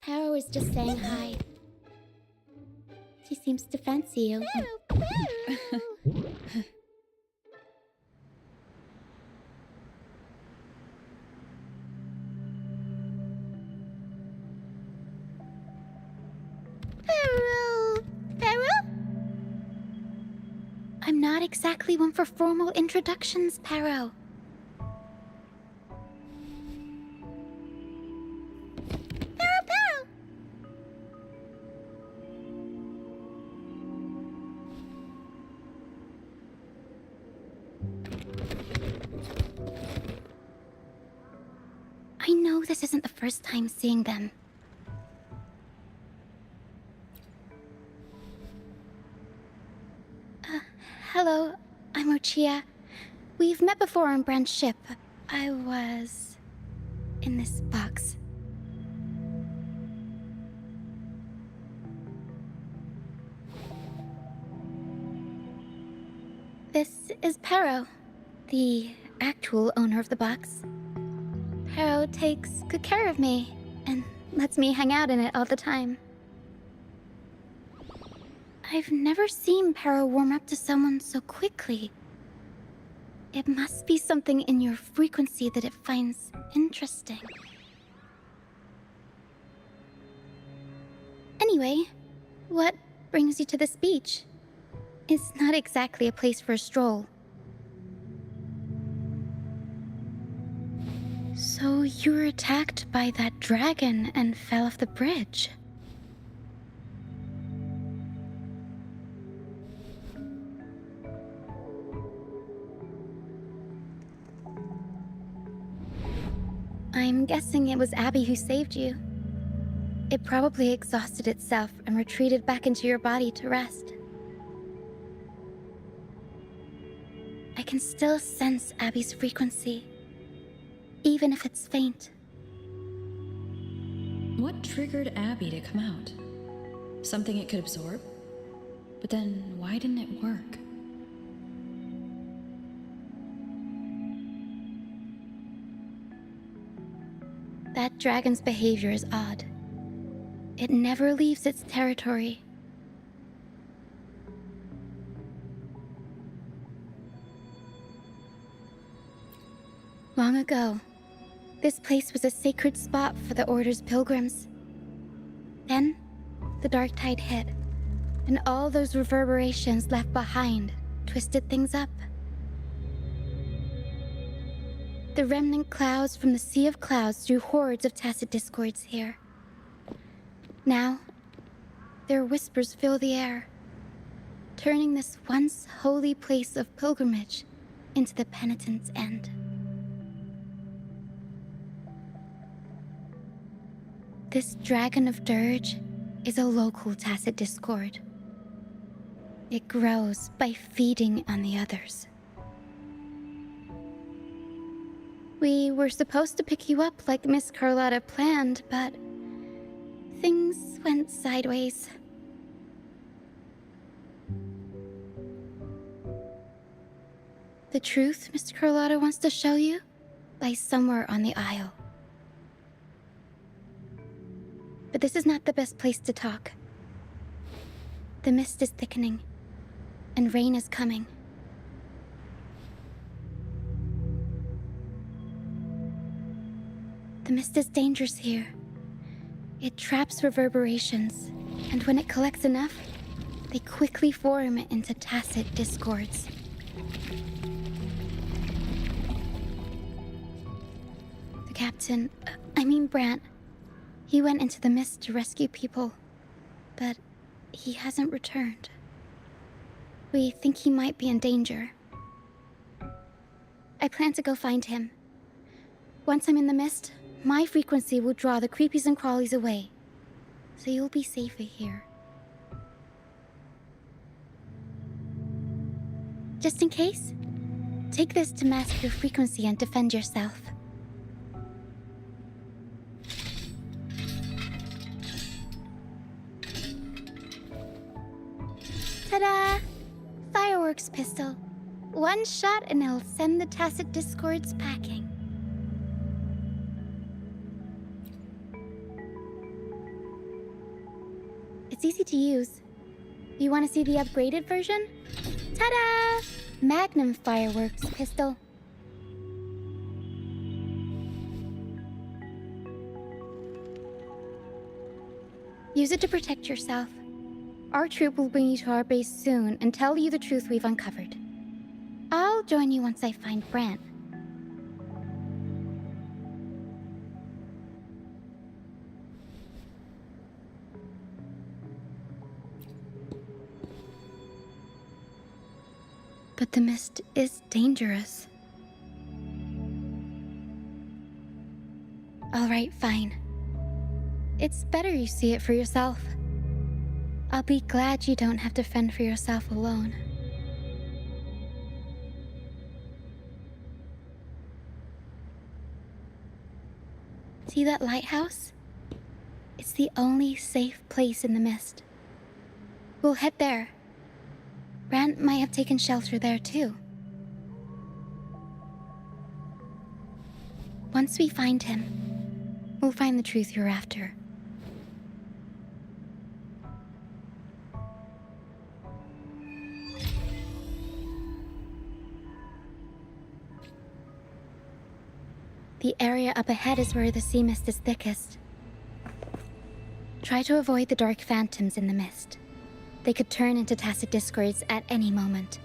Paro was just saying hi. She seems to fancy you. Paro? I'm not exactly one for formal introductions, Paro. Paro! I know this isn't the first time seeing them. Hello, I'm Lucia. We've met before on Brand's ship. I was in this box. This is Paro, the actual owner of the box. Paro takes good care of me and lets me hang out in it all the time. I've never seen Paro warm up to someone so quickly. It must be something in your frequency that it finds interesting. Anyway, what brings you to this beach? It's not exactly a place for a stroll. So you were attacked by that dragon and fell off the bridge. I'm guessing it was Abby who saved you. It probably exhausted itself and retreated back into your body to rest. I can still sense Abby's frequency, even if it's faint. What triggered Abby to come out? Something it could absorb? But then, why didn't it work? That dragon's behavior is odd. It never leaves its territory. Long ago, this place was a sacred spot for the Order's pilgrims. Then, the Dark Tide hit, and all those reverberations left behind twisted things up. The remnant clouds from the Sea of Clouds drew hordes of tacit discords here. Now, their whispers fill the air, turning this once holy place of pilgrimage into the penitent's end. This Dragon of Dirge is a local tacit discord. It grows by feeding on the others. We were supposed to pick you up like Miss Carlotta planned, but things went sideways. The truth Mr. Carlotta wants to show you lies somewhere on the aisle. But this is not the best place to talk. The mist is thickening, and rain is coming. The mist is dangerous here. It traps reverberations, and when it collects enough, they quickly form into tacit discords. The captain, Brant, he went into the mist to rescue people, but he hasn't returned. We think he might be in danger. I plan to go find him. Once I'm in the mist, my frequency will draw the creepies and crawlies away, so you'll be safer here. Just in case, take this to mask your frequency and defend yourself. Ta-da! Fireworks pistol. One shot and it'll send the tacit discords packing. It's easy to use. You want to see the upgraded version? Ta-da! Magnum fireworks pistol. Use it to protect yourself. Our troop will bring you to our base soon and tell you the truth we've uncovered. I'll join you once I find Brant. But the mist is dangerous. All right, fine. It's better you see it for yourself. I'll be glad you don't have to fend for yourself alone. See that lighthouse? It's the only safe place in the mist. We'll head there. Brant might have taken shelter there too. Once we find him, we'll find the truth you're after. The area up ahead is where the sea mist is thickest. Try to avoid the dark phantoms in the mist. They could turn into tacit discords at any moment.